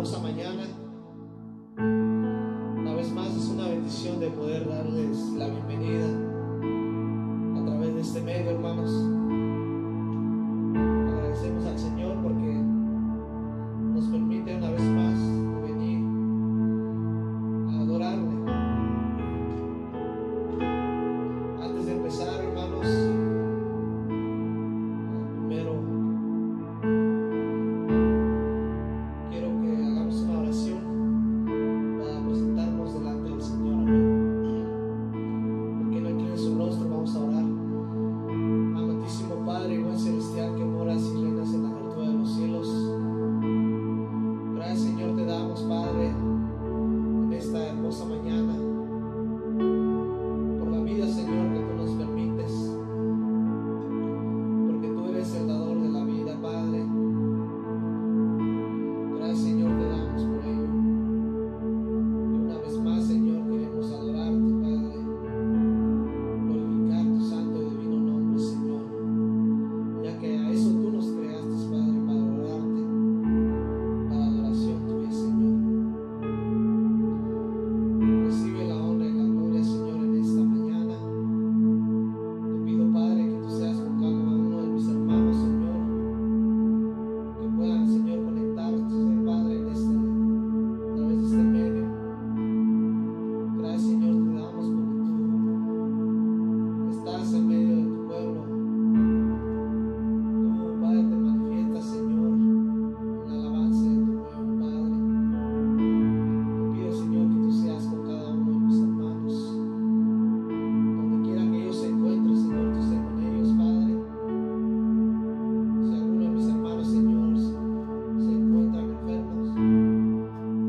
hermosa mañana. Una vez más es una bendición de poder darles la bienvenida a través de este medio, hermanos. Agradecemos al Señor porque nos permite una vez más venir a adorarle. Antes de empezar, hermanos, primero quiero que hagamos una oración para presentarnos delante del Señor. Amén. Porque no incline su rostro, vamos a orar. Amantísimo Padre y buen celestial que moras y reinas en la altura de los cielos, gracias, Señor, te damos, Padre, en esta hermosa mañana, por la vida, Señor, que tú nos permites, porque tú eres el dador de la vida, Padre. Gracias, Señor, te damos por ello. Y una vez más, Señor, queremos adorarte, Padre, glorificar tu santo y divino nombre, Señor, ya que a eso tú nos creaste, Padre, para adorarte, para adoración tuya, Señor. Recibe la honra y la gloria, Señor, en esta mañana. Te pido, Padre, que tú seas con cada uno de mis hermanos, Señor, que puedan, Señor, conectarse, Padre, a través de este medio. Gracias, Señor, te damos porque tú estás en medio de tu pueblo. Tú, Padre, te manifiestas, Señor, en la alabanza de tu pueblo, Padre. Te pido, Señor, que tú seas con cada uno de mis hermanos. Donde quiera que ellos se encuentren, Señor, tú estés con ellos, Padre. Si alguno de mis hermanos, Señor, se encuentran enfermos,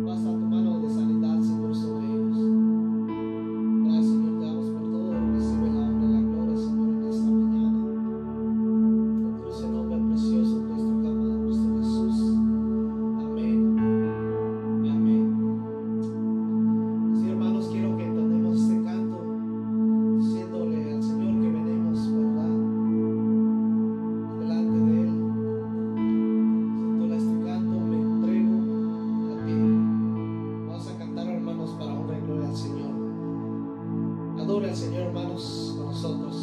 pasa tu mano de sanidad, Señor, sobre ellos. Gracias, Señor, te damos por todo. Recibe la honra y la gloria, Señor, en esta mañana. En el dulce nombre precioso de Cristo, clama de Cristo Jesús. Amén y amén. Sí, hermanos, quiero que entendamos este canto diciéndole al Señor que venimos, ¿verdad?, delante de Él. Siéndole este canto, me entrego a ti. Vamos a cantar, hermanos, para honra y gloria al Señor. Adore al Señor, hermanos, con nosotros.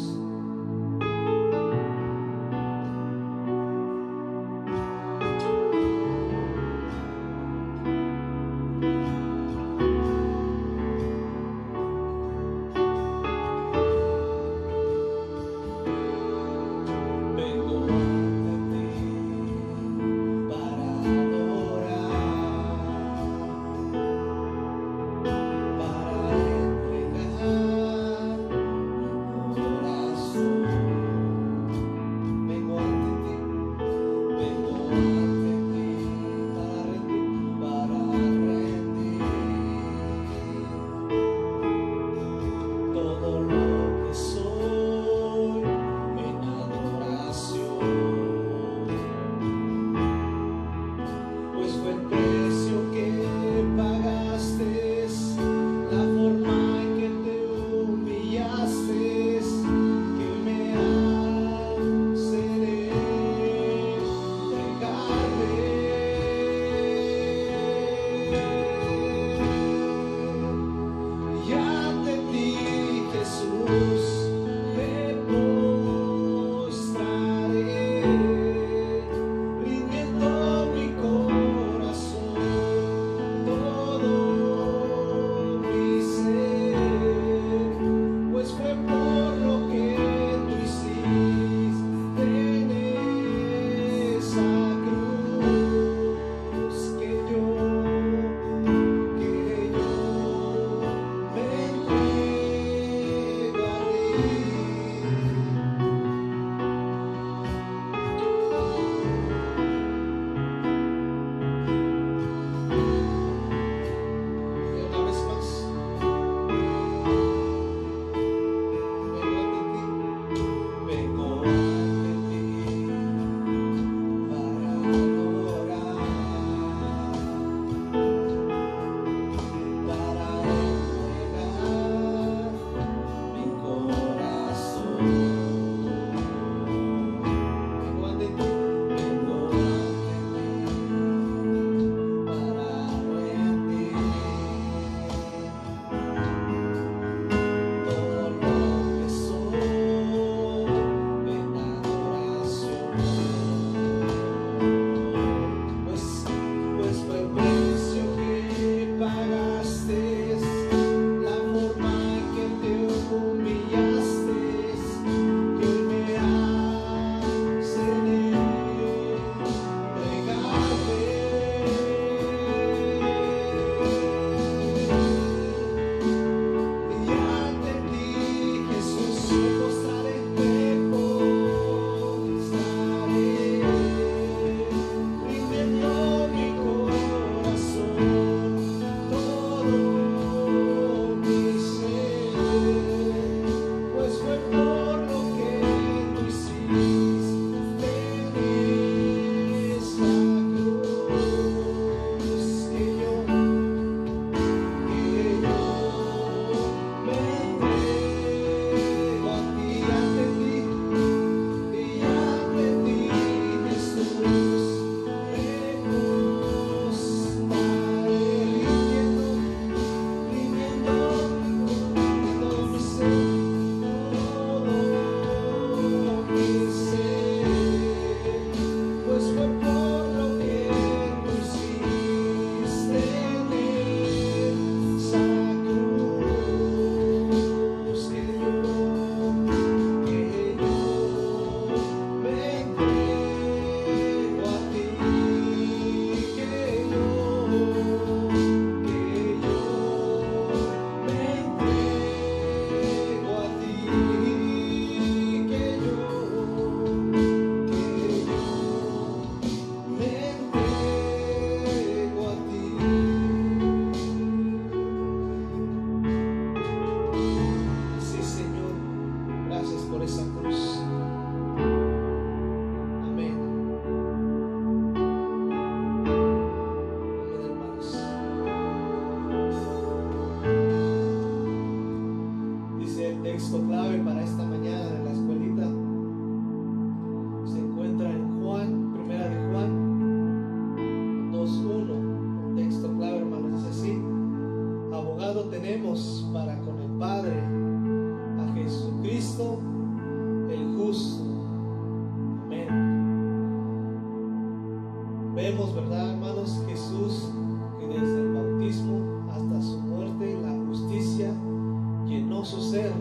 Vengo ante ti para adorar, para entregar mi corazón. Vengo ante ti para rendir todo lo que soy en adoración, pues fue el precio que pagaste, la forma en que te humillaste, que me hace entregarme. Y ante ti, Jesús, me postraré, rindiendo mi corazón, todo mi ser, pues fue por lo que tú hiciste en esa cruz que yo me entrego a ti. Vemos, ¿verdad, hermanos? Jesús, que desde el bautismo hasta su muerte, la justicia llenó su ser.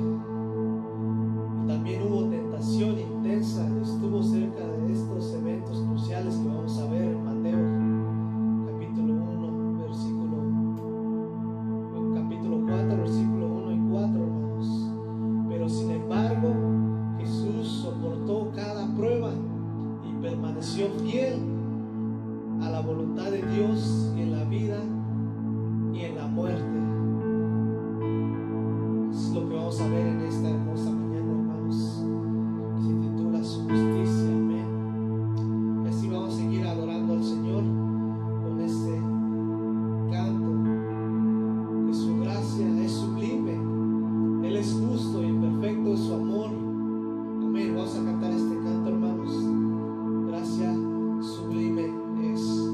Y también hubo tentación intensa, estuvo cerca de estos eventos cruciales que vamos a ver en Mateo capítulo 4, versículo 1 y 4, hermanos. Pero sin embargo, Jesús soportó cada prueba y permaneció fiel a la voluntad de Dios y en la vida y en la muerte. Es lo que vamos a ver en esta hermosa mañana, hermanos, que se titula Su justicia. Amén. Y así vamos a seguir adorando al Señor con este canto, que su gracia es sublime, Él es justo y perfecto es su amor. Amén. Vamos a cantar este canto, hermanos. Gracia sublime es.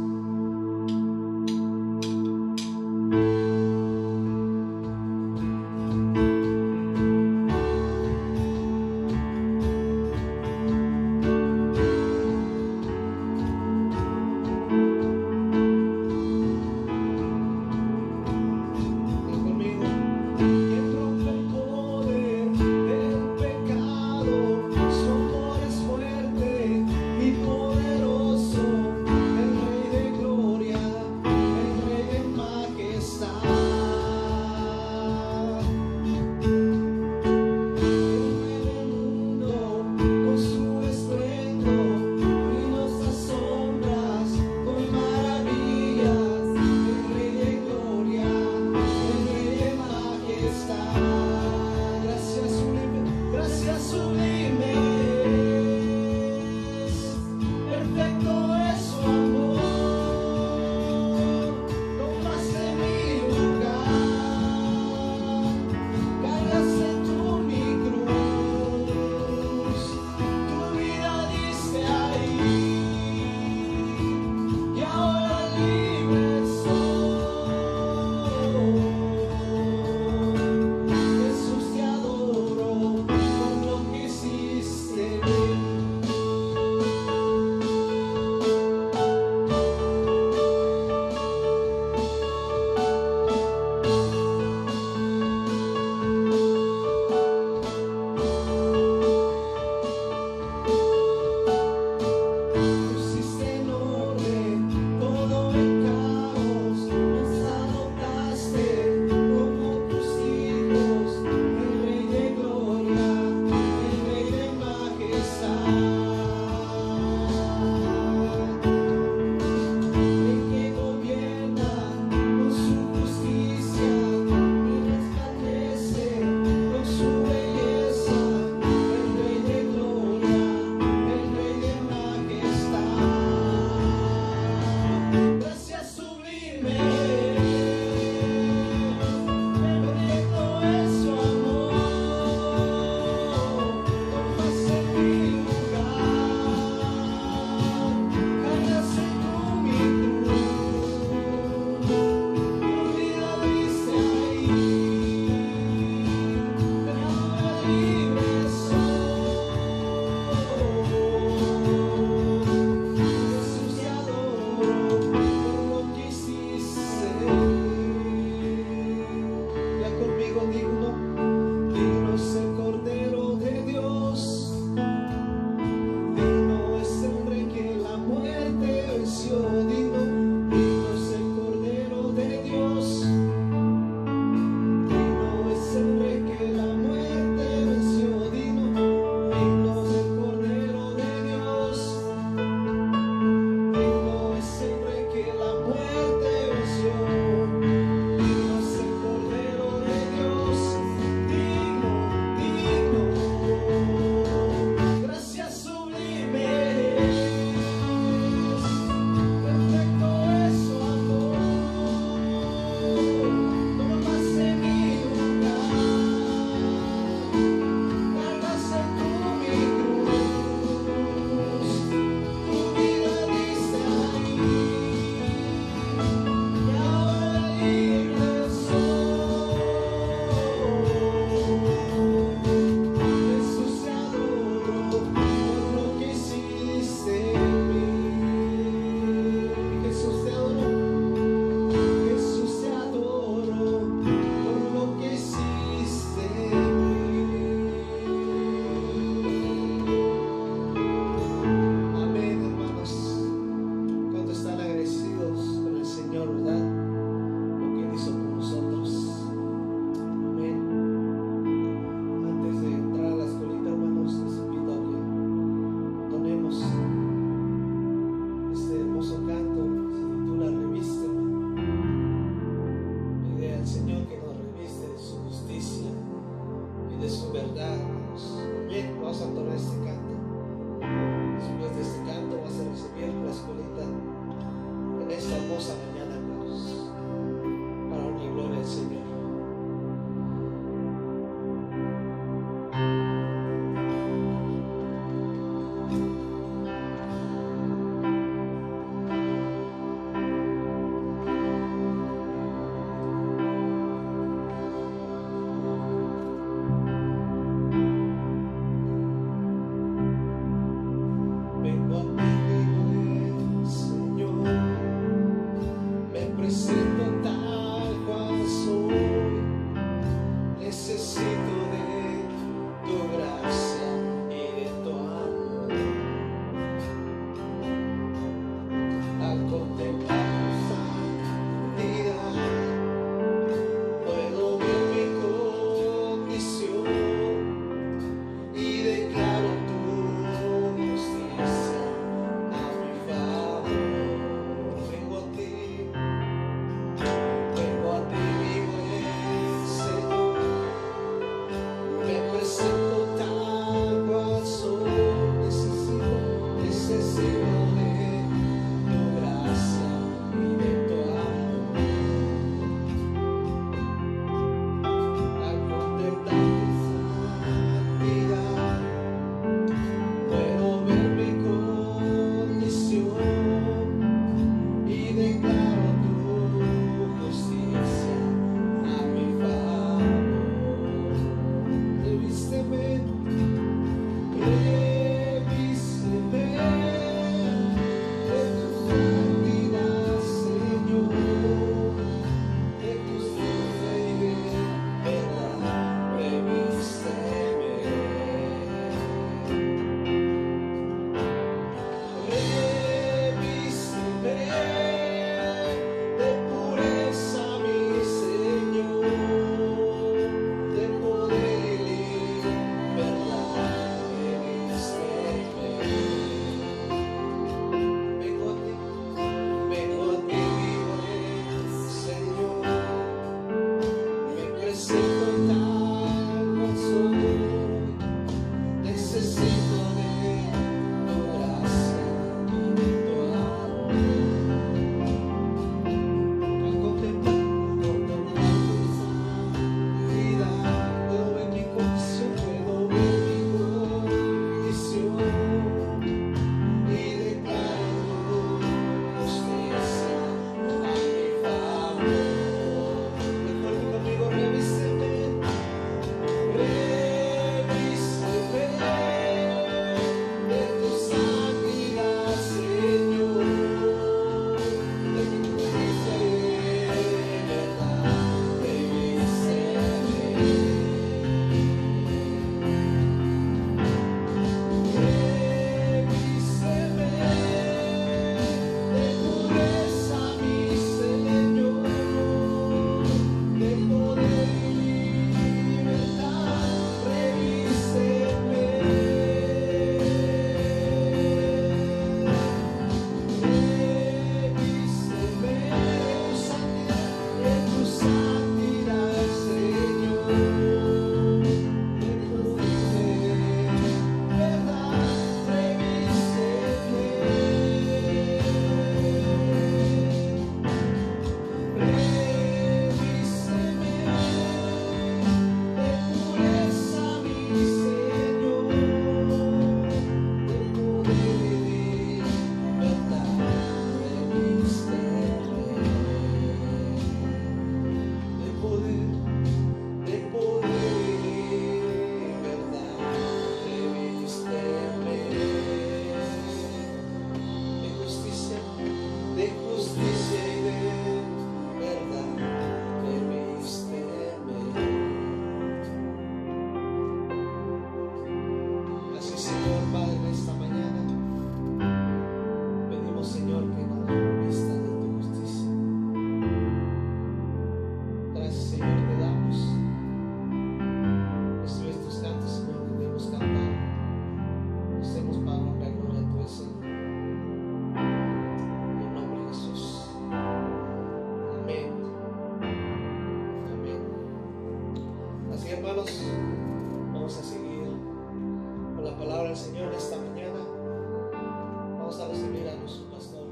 Vamos a recibir a nuestro pastor.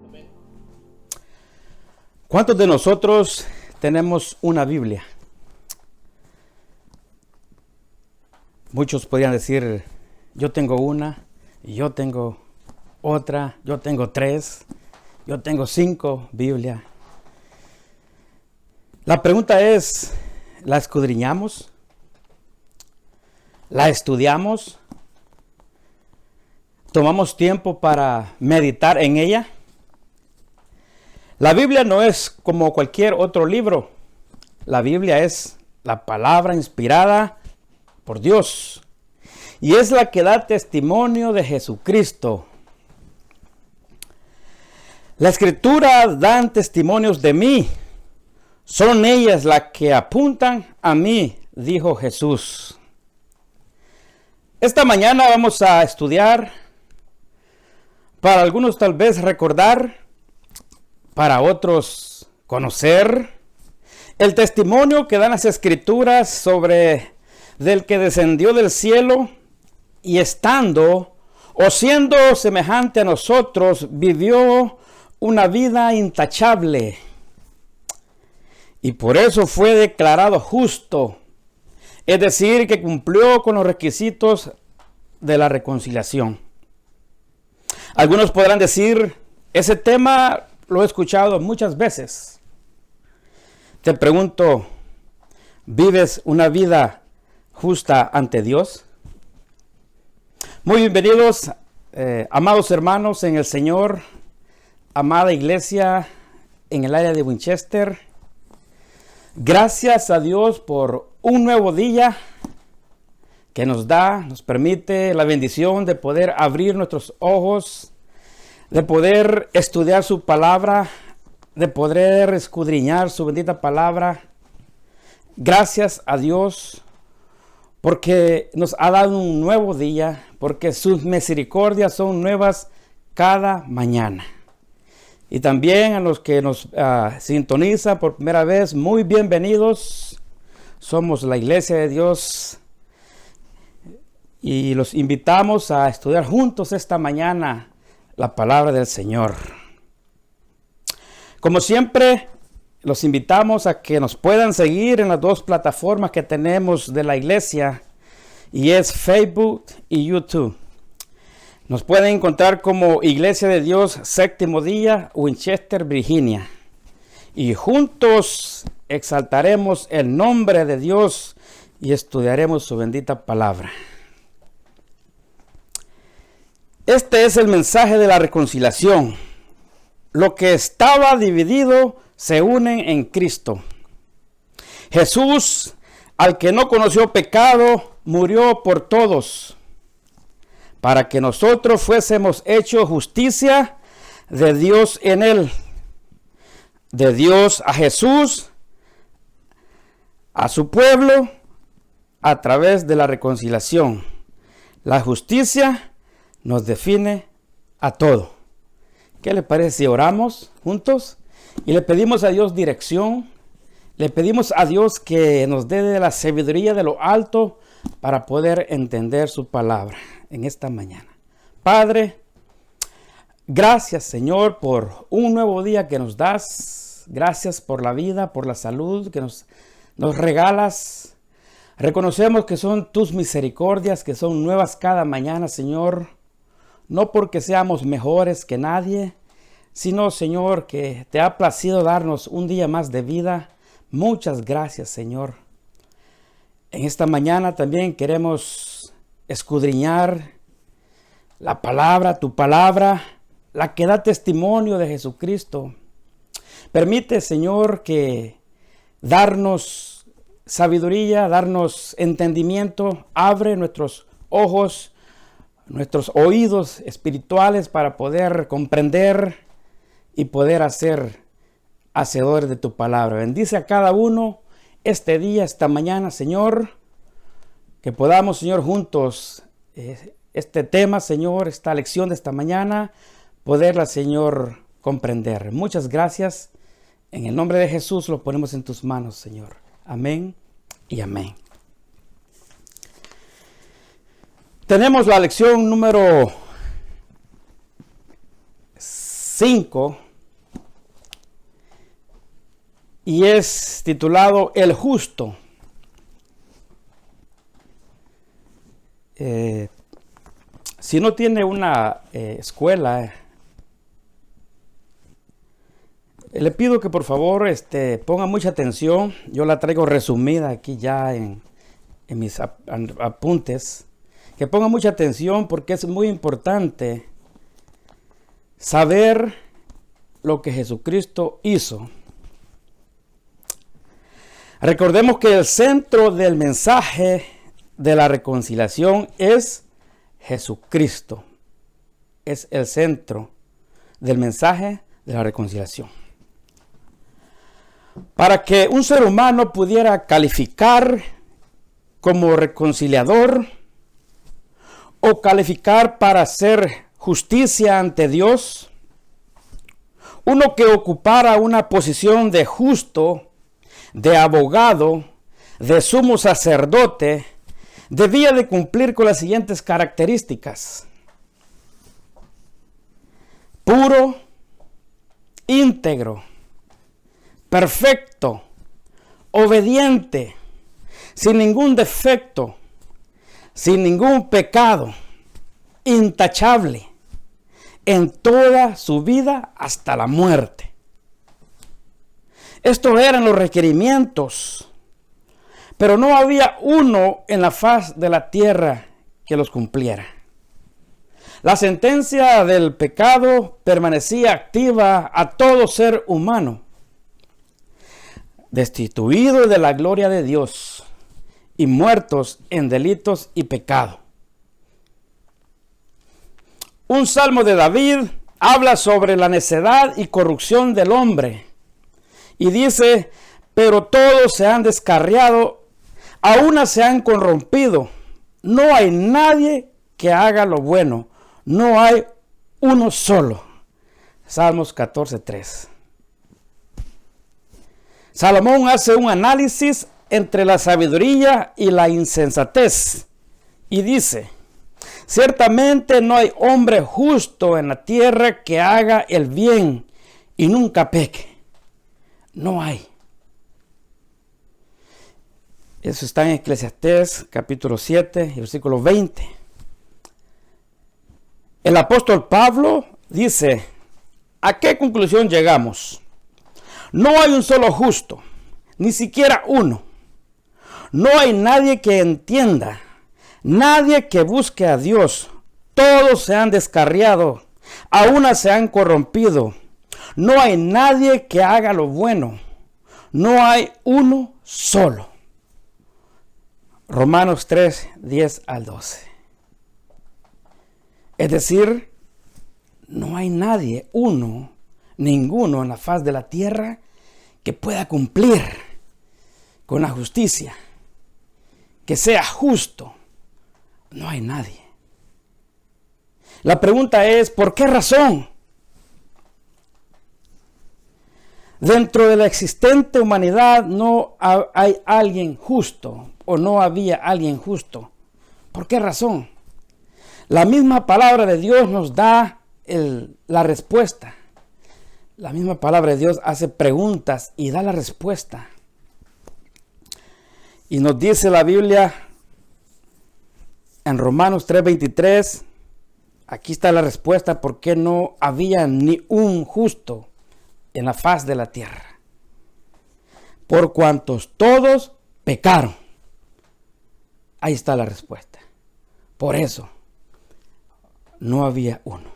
Amén. ¿Cuántos de nosotros tenemos una Biblia? Muchos podrían decir, yo tengo una, yo tengo otra, yo tengo 3, yo tengo 5 Biblias. La pregunta es, ¿la escudriñamos? ¿La estudiamos? ¿Tomamos tiempo para meditar en ella? La Biblia no es como cualquier otro libro. La Biblia es la palabra inspirada por Dios y es la que da testimonio de Jesucristo. La Escritura dan testimonios de mí. Son ellas las que apuntan a mí, dijo Jesús. Esta mañana vamos a estudiar, para algunos tal vez recordar, para otros conocer, el testimonio que dan las Escrituras sobre del que descendió del cielo y estando o siendo semejante a nosotros, vivió una vida intachable. Y por eso fue declarado justo, es decir, que cumplió con los requisitos de la reconciliación. Algunos podrán decir, ese tema lo he escuchado muchas veces. Te pregunto, ¿vives una vida justa ante Dios? Muy bienvenidos, amados hermanos en el Señor, amada iglesia en el área de Winchester. Gracias a Dios por un nuevo día que nos permite la bendición de poder abrir nuestros ojos, de poder estudiar su palabra, de poder escudriñar su bendita palabra. Gracias a Dios porque nos ha dado un nuevo día, porque sus misericordias son nuevas cada mañana. Y también a los que nos sintonizan por primera vez, muy bienvenidos. Somos la Iglesia de Dios y los invitamos a estudiar juntos esta mañana la palabra del Señor. Como siempre, los invitamos a que nos puedan seguir en las 2 plataformas que tenemos de la iglesia, y es Facebook y YouTube. Nos pueden encontrar como Iglesia de Dios Séptimo Día, Winchester, Virginia. Y juntos exaltaremos el nombre de Dios y estudiaremos su bendita palabra. Este es el mensaje de la reconciliación. Lo que estaba dividido se unen en Cristo. Jesús, al que no conoció pecado, murió por todos, para que nosotros fuésemos hechos justicia de Dios en él. De Dios a Jesús, a su pueblo, a través de la reconciliación. La justicia nos define a todo. ¿Qué le parece si oramos juntos? Y le pedimos a Dios dirección. Le pedimos a Dios que nos dé de la sabiduría de lo alto para poder entender su palabra en esta mañana. Padre, gracias Señor por un nuevo día que nos das. Gracias por la vida, por la salud que nos regalas. Reconocemos que son tus misericordias, que son nuevas cada mañana, Señor. No porque seamos mejores que nadie, sino, Señor, que te ha placido darnos un día más de vida. Muchas gracias, Señor. En esta mañana también queremos escudriñar la palabra, tu palabra, la que da testimonio de Jesucristo. Permite, Señor, que darnos sabiduría, darnos entendimiento, abre nuestros ojos, nuestros oídos espirituales para poder comprender y poder hacer hacedores de tu palabra. Bendice a cada uno este día, esta mañana, Señor, que podamos, Señor, juntos este tema, Señor, esta lección de esta mañana, poderla, Señor, comprender. Muchas gracias. En el nombre de Jesús lo ponemos en tus manos, Señor. Amén y amén. Tenemos la lección número 5 y es titulado El Justo. Si no tiene una escuela, le pido que por favor ponga mucha atención. Yo la traigo resumida aquí ya en mis apuntes. Que ponga mucha atención porque es muy importante saber lo que Jesucristo hizo. Recordemos que el centro del mensaje de la reconciliación es Jesucristo. Es el centro del mensaje de la reconciliación. Para que un ser humano pudiera calificar como reconciliador o calificar para hacer justicia ante Dios, uno que ocupara una posición de justo, de abogado, de sumo sacerdote, debía de cumplir con las siguientes características: puro, íntegro, perfecto, obediente, sin ningún defecto, sin ningún pecado, intachable en toda su vida hasta la muerte. Estos eran los requerimientos, pero no había uno en la faz de la tierra que los cumpliera. La sentencia del pecado permanecía activa a todo ser humano, destituido de la gloria de Dios y muertos en delitos y pecado. Un salmo de David habla sobre la necedad y corrupción del hombre y dice: pero todos se han descarriado, a una se han corrompido, no hay nadie que haga lo bueno, no hay uno solo. Salmos 14:3. Salomón hace un análisis entre la sabiduría y la insensatez y dice: ciertamente no hay hombre justo en la tierra que haga el bien y nunca peque. No hay. Eso está en Eclesiastés capítulo 7 y versículo 20. El apóstol Pablo dice: ¿a qué conclusión llegamos? No hay un solo justo, ni siquiera uno. No hay nadie que entienda, nadie que busque a Dios. Todos se han descarriado, a una se han corrompido. No hay nadie que haga lo bueno. No hay uno solo. Romanos 3, 10 al 12. Es decir, no hay nadie, ninguno en la faz de la tierra que pueda cumplir con la justicia, que sea justo. No hay nadie. La pregunta es: ¿por qué razón? Dentro de la existente humanidad no hay alguien justo, o no había alguien justo. ¿Por qué razón? La misma palabra de Dios nos da la respuesta. La misma palabra de Dios hace preguntas y da la respuesta. Y nos dice la Biblia en Romanos 3:23, aquí está la respuesta: ¿por qué no había ni un justo en la faz de la tierra? Por cuantos todos pecaron. Ahí está la respuesta. Por eso no había uno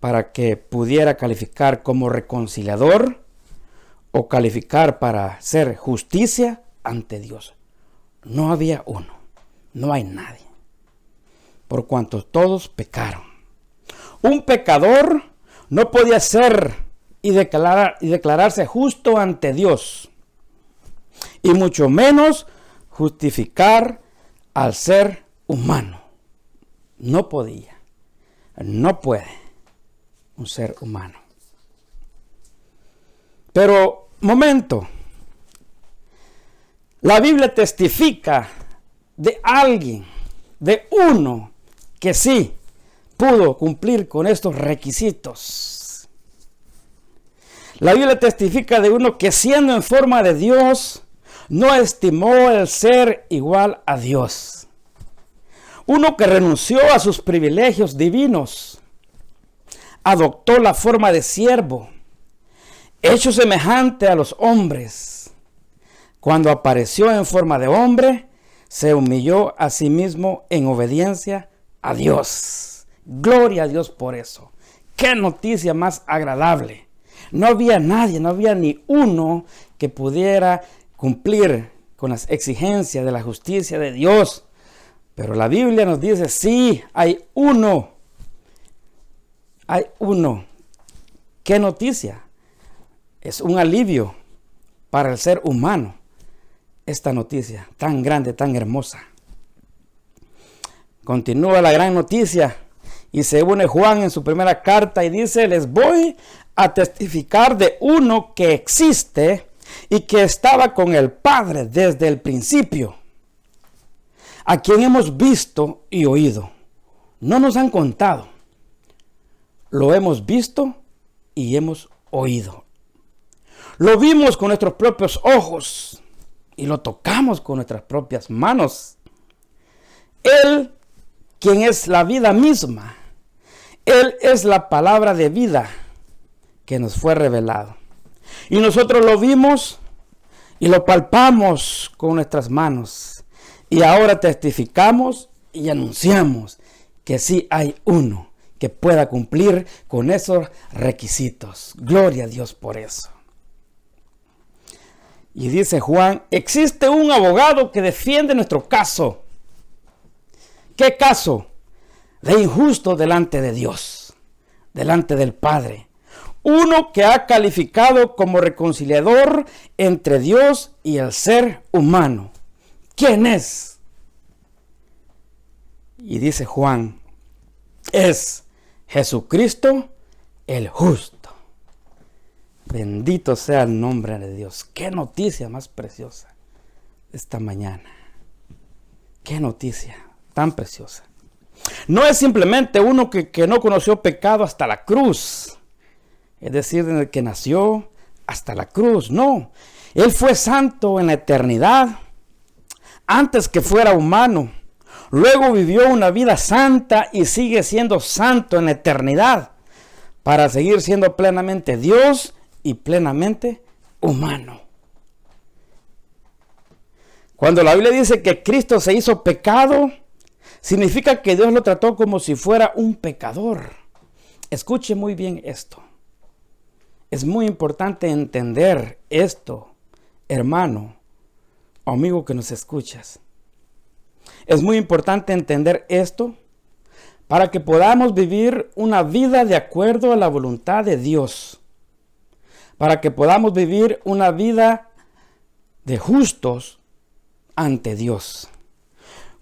para que pudiera calificar como reconciliador o calificar para hacer justicia ante Dios. No había uno, no hay nadie, por cuanto todos pecaron. Un pecador no podía ser y declararse justo ante Dios, y mucho menos justificar al ser humano. No podía, no puede un ser humano. Pero, momento, la Biblia testifica de alguien, de uno que sí pudo cumplir con estos requisitos. La Biblia testifica de uno que siendo en forma de Dios, no estimó el ser igual a Dios. Uno que renunció a sus privilegios divinos, adoptó la forma de siervo, hecho semejante a los hombres. Cuando apareció en forma de hombre, se humilló a sí mismo en obediencia a Dios. Gloria a Dios por eso. Qué noticia más agradable. No había nadie, no había ni uno que pudiera cumplir con las exigencias de la justicia de Dios. Pero la Biblia nos dice, sí, hay uno. Hay uno. ¿Qué noticia? Es un alivio para el ser humano. Esta noticia tan grande, tan hermosa. Continúa la gran noticia y se une Juan en su primera carta y dice, les voy a testificar de uno que existe y que estaba con el Padre desde el principio, a quien hemos visto y oído. No nos han contado, lo hemos visto y hemos oído. Lo vimos con nuestros propios ojos y lo tocamos con nuestras propias manos. Él, quien es la vida misma, Él es la palabra de vida que nos fue revelado. Y nosotros lo vimos y lo palpamos con nuestras manos. Y ahora testificamos y anunciamos que sí hay uno que pueda cumplir con esos requisitos. Gloria a Dios por eso. Y dice Juan, existe un abogado que defiende nuestro caso. ¿Qué caso? De injusto delante de Dios, delante del Padre. Uno que ha calificado como reconciliador entre Dios y el ser humano. ¿Quién es? Y dice Juan, es Jesucristo el justo. Bendito sea el nombre de Dios. Qué noticia más preciosa esta mañana. Qué noticia tan preciosa. No es simplemente uno que no conoció pecado hasta la cruz. Es decir, desde que nació hasta la cruz. No, Él fue santo en la eternidad, antes que fuera humano. Luego vivió una vida santa y sigue siendo santo en la eternidad, para seguir siendo plenamente Dios y plenamente humano. Cuando la Biblia dice que Cristo se hizo pecado, significa que Dios lo trató como si fuera un pecador. Escuche muy bien esto. Es muy importante entender esto, hermano o amigo que nos escuchas. Es muy importante entender esto para que podamos vivir una vida de acuerdo a la voluntad de Dios. Para que podamos vivir una vida de justos ante Dios.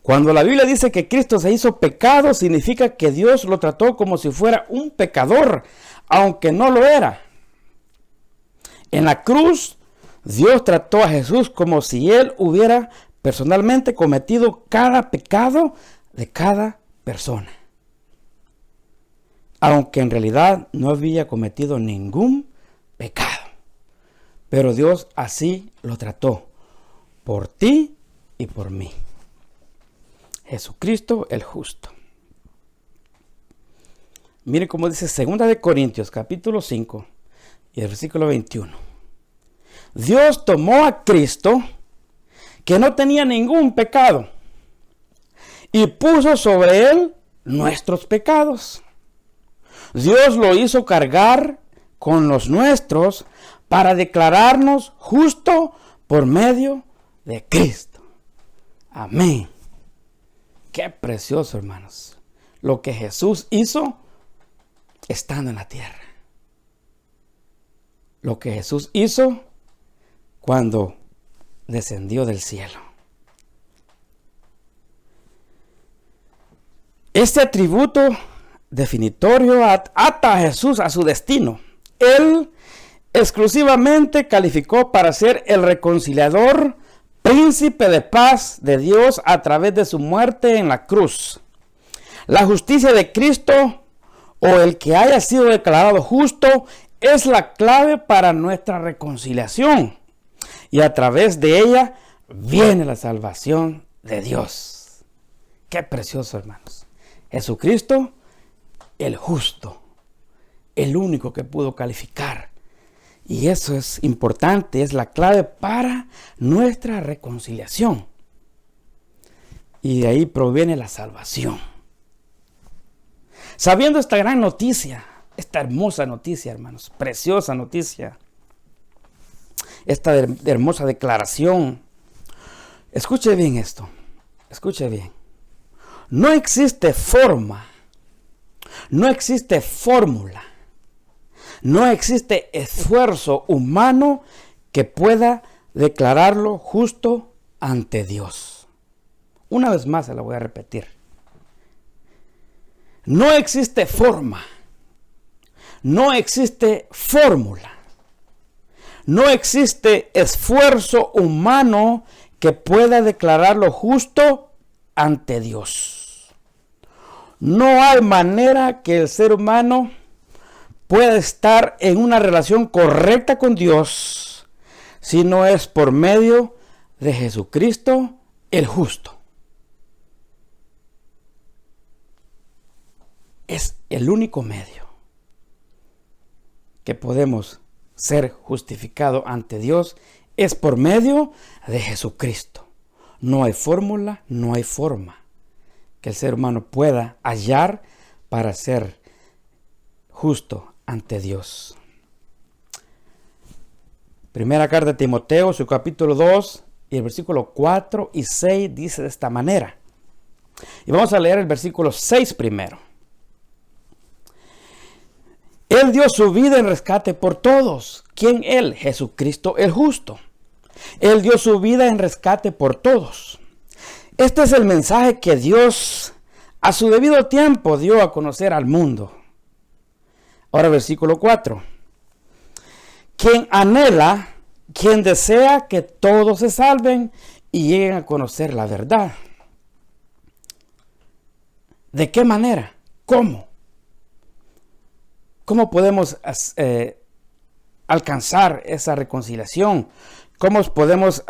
Cuando la Biblia dice que Cristo se hizo pecado, significa que Dios lo trató como si fuera un pecador, aunque no lo era. En la cruz, Dios trató a Jesús como si Él hubiera personalmente cometido cada pecado de cada persona, aunque en realidad no había cometido ningún pecado. Pero Dios así lo trató, por ti y por mí. Jesucristo el justo. Mire cómo dice 2 Corintios capítulo 5 y el versículo 21. Dios tomó a Cristo, que no tenía ningún pecado, y puso sobre Él nuestros pecados. Dios lo hizo cargar con los nuestros para declararnos justo por medio de Cristo. Amén. Qué precioso, hermanos, lo que Jesús hizo estando en la tierra. Lo que Jesús hizo cuando descendió del cielo. Este atributo definitorio ata a Jesús a su destino. Él exclusivamente calificó para ser el reconciliador, príncipe de paz de Dios a través de su muerte en la cruz. La justicia de Cristo o el que haya sido declarado justo es la clave para nuestra reconciliación. Y a través de ella viene la salvación de Dios. Qué precioso, hermanos. Jesucristo, el justo, el único que pudo calificar. Y eso es importante, es la clave para nuestra reconciliación. Y de ahí proviene la salvación. Sabiendo esta gran noticia, esta hermosa noticia, hermanos, preciosa noticia, esta hermosa declaración, escuche bien esto, escuche bien. No existe forma, no existe fórmula, no existe esfuerzo humano que pueda declararlo justo ante Dios. Una vez más se la voy a repetir. No existe forma, no existe fórmula, no existe esfuerzo humano que pueda declararlo justo ante Dios. No hay manera que el ser humano pueda estar en una relación correcta con Dios si no es por medio de Jesucristo el justo. Es el único medio que podemos ser justificados ante Dios, es por medio de Jesucristo. No hay fórmula, no hay forma que el ser humano pueda hallar para ser justo ante Dios. Primera carta de Timoteo, su capítulo 2 y el versículo 4 y 6 dice de esta manera. Y vamos a leer el versículo 6 primero. Él dio su vida en rescate por todos. ¿Quién Él? Jesucristo el justo. Él dio su vida en rescate por todos. Este es el mensaje que Dios a su debido tiempo dio a conocer al mundo. Ahora versículo 4. Quien anhela, quien desea que todos se salven y lleguen a conocer la verdad. ¿De qué manera? ¿Cómo? ¿Cómo podemos alcanzar esa reconciliación? ¿Cómo podemos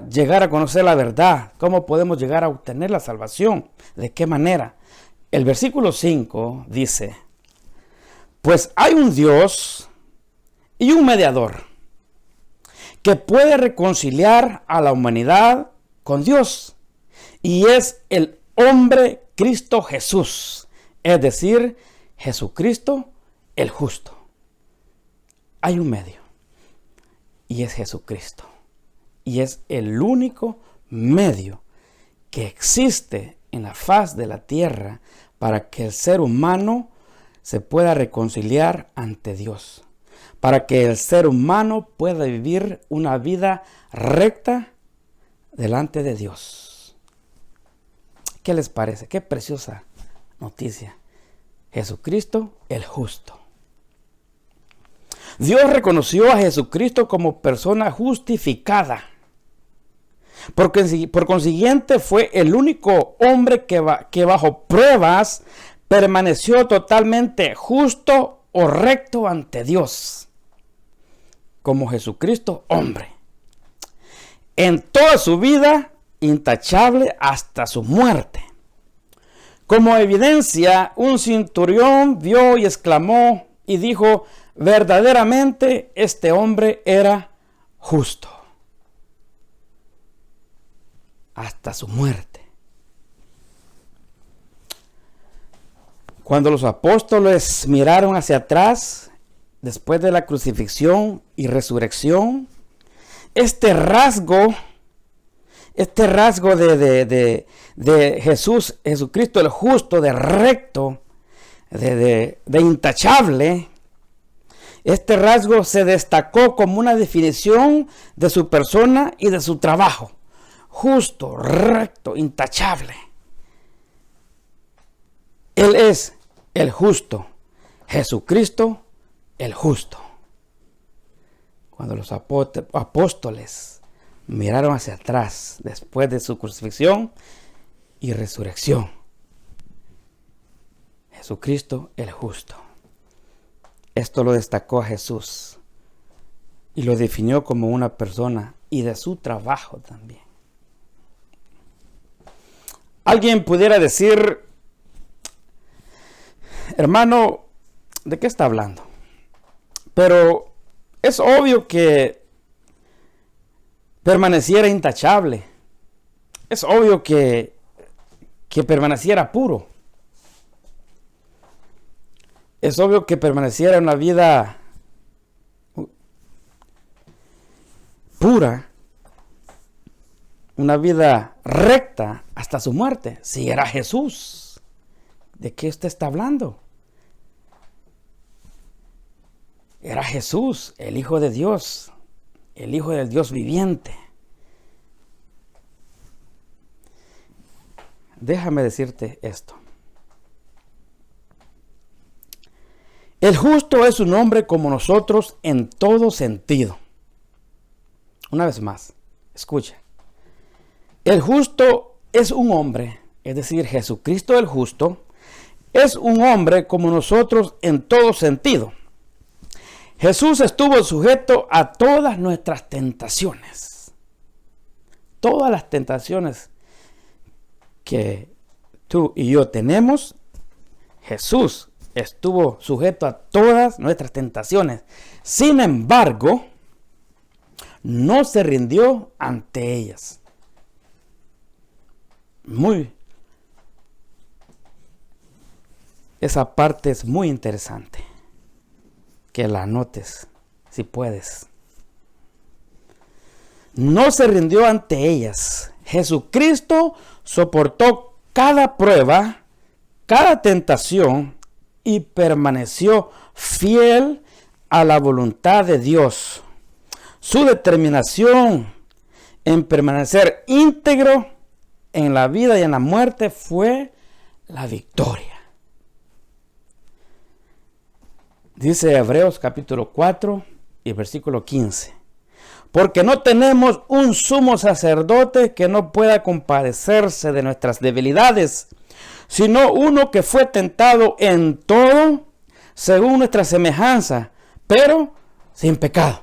llegar a conocer la verdad? ¿Cómo podemos llegar a obtener la salvación? ¿De qué manera? El versículo 5 dice, pues hay un Dios y un mediador que puede reconciliar a la humanidad con Dios, y es el hombre Cristo Jesús, es decir, Jesucristo el justo. Hay un medio, y es Jesucristo, y es el único medio que existe en la faz de la tierra para que el ser humano se pueda reconciliar ante Dios, para que el ser humano pueda vivir una vida recta delante de Dios. ¿Qué les parece? Qué preciosa noticia. Jesucristo el justo. Dios reconoció a Jesucristo como persona justificada. Por consiguiente, fue el único hombre que bajo pruebas permaneció totalmente justo o recto ante Dios, como Jesucristo hombre. En toda su vida, intachable hasta su muerte. Como evidencia, un centurión vio y exclamó y dijo, verdaderamente este hombre era justo. Hasta su muerte. Cuando los apóstoles miraron hacia atrás, después de la crucifixión y resurrección, este rasgo de Jesucristo el justo, de recto, de intachable, este rasgo se destacó como una definición de su persona y de su trabajo. Justo, recto, intachable. Él es el justo, Jesucristo el justo. Cuando los apóstoles miraron hacia atrás después de su crucifixión y resurrección, Jesucristo el justo. Esto lo destacó a Jesús y lo definió como una persona y de su trabajo también. Alguien pudiera decir, hermano, ¿de qué está hablando? Pero es obvio que permaneciera intachable. Es obvio que permaneciera puro. Es obvio que permaneciera una vida pura, una vida recta hasta su muerte. Si era Jesús, ¿de qué usted está hablando? Era Jesús, el Hijo de Dios, el Hijo del Dios viviente. Déjame decirte esto. El justo es un hombre como nosotros en todo sentido. Una vez más, escucha. El justo es un hombre, es decir, Jesucristo el justo, es un hombre como nosotros en todo sentido. Jesús estuvo sujeto a todas nuestras tentaciones. Todas las tentaciones que tú y yo tenemos, Jesús estuvo sujeto a todas nuestras tentaciones. Sin embargo, no se rindió ante ellas. Esa parte es muy interesante. Que la anotes, si puedes. No se rindió ante ellas. Jesucristo soportó cada prueba, cada tentación y permaneció fiel a la voluntad de Dios. Su determinación en permanecer íntegro en la vida y en la muerte fue la victoria. Dice Hebreos capítulo 4 y versículo 15. Porque no tenemos un sumo sacerdote que no pueda compadecerse de nuestras debilidades, sino uno que fue tentado en todo según nuestra semejanza, pero sin pecado.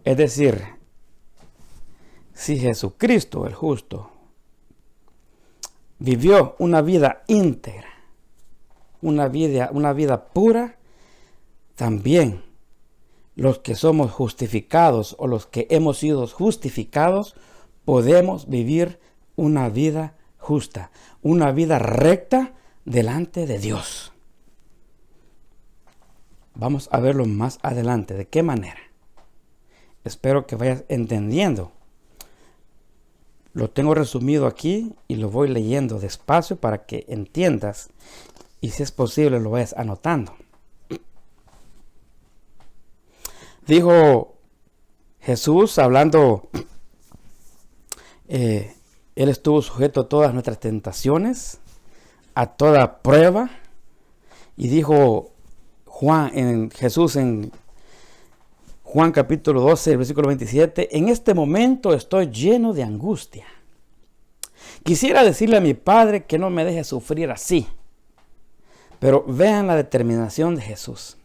Es decir, si Jesucristo el justo vivió una vida íntegra, una vida pura, también los que somos justificados o los que hemos sido justificados podemos vivir una vida justa, una vida recta delante de Dios. Vamos a verlo más adelante. ¿De qué manera? Espero que vayas entendiendo. Lo tengo resumido aquí y lo voy leyendo despacio para que entiendas y si es posible lo vayas anotando. Dijo Jesús hablando, Él estuvo sujeto a todas nuestras tentaciones, a toda prueba. Y dijo Jesús en Juan capítulo 12, versículo 27, en este momento estoy lleno de angustia. Quisiera decirle a mi Padre que no me deje sufrir así. Pero vean la determinación de Jesús.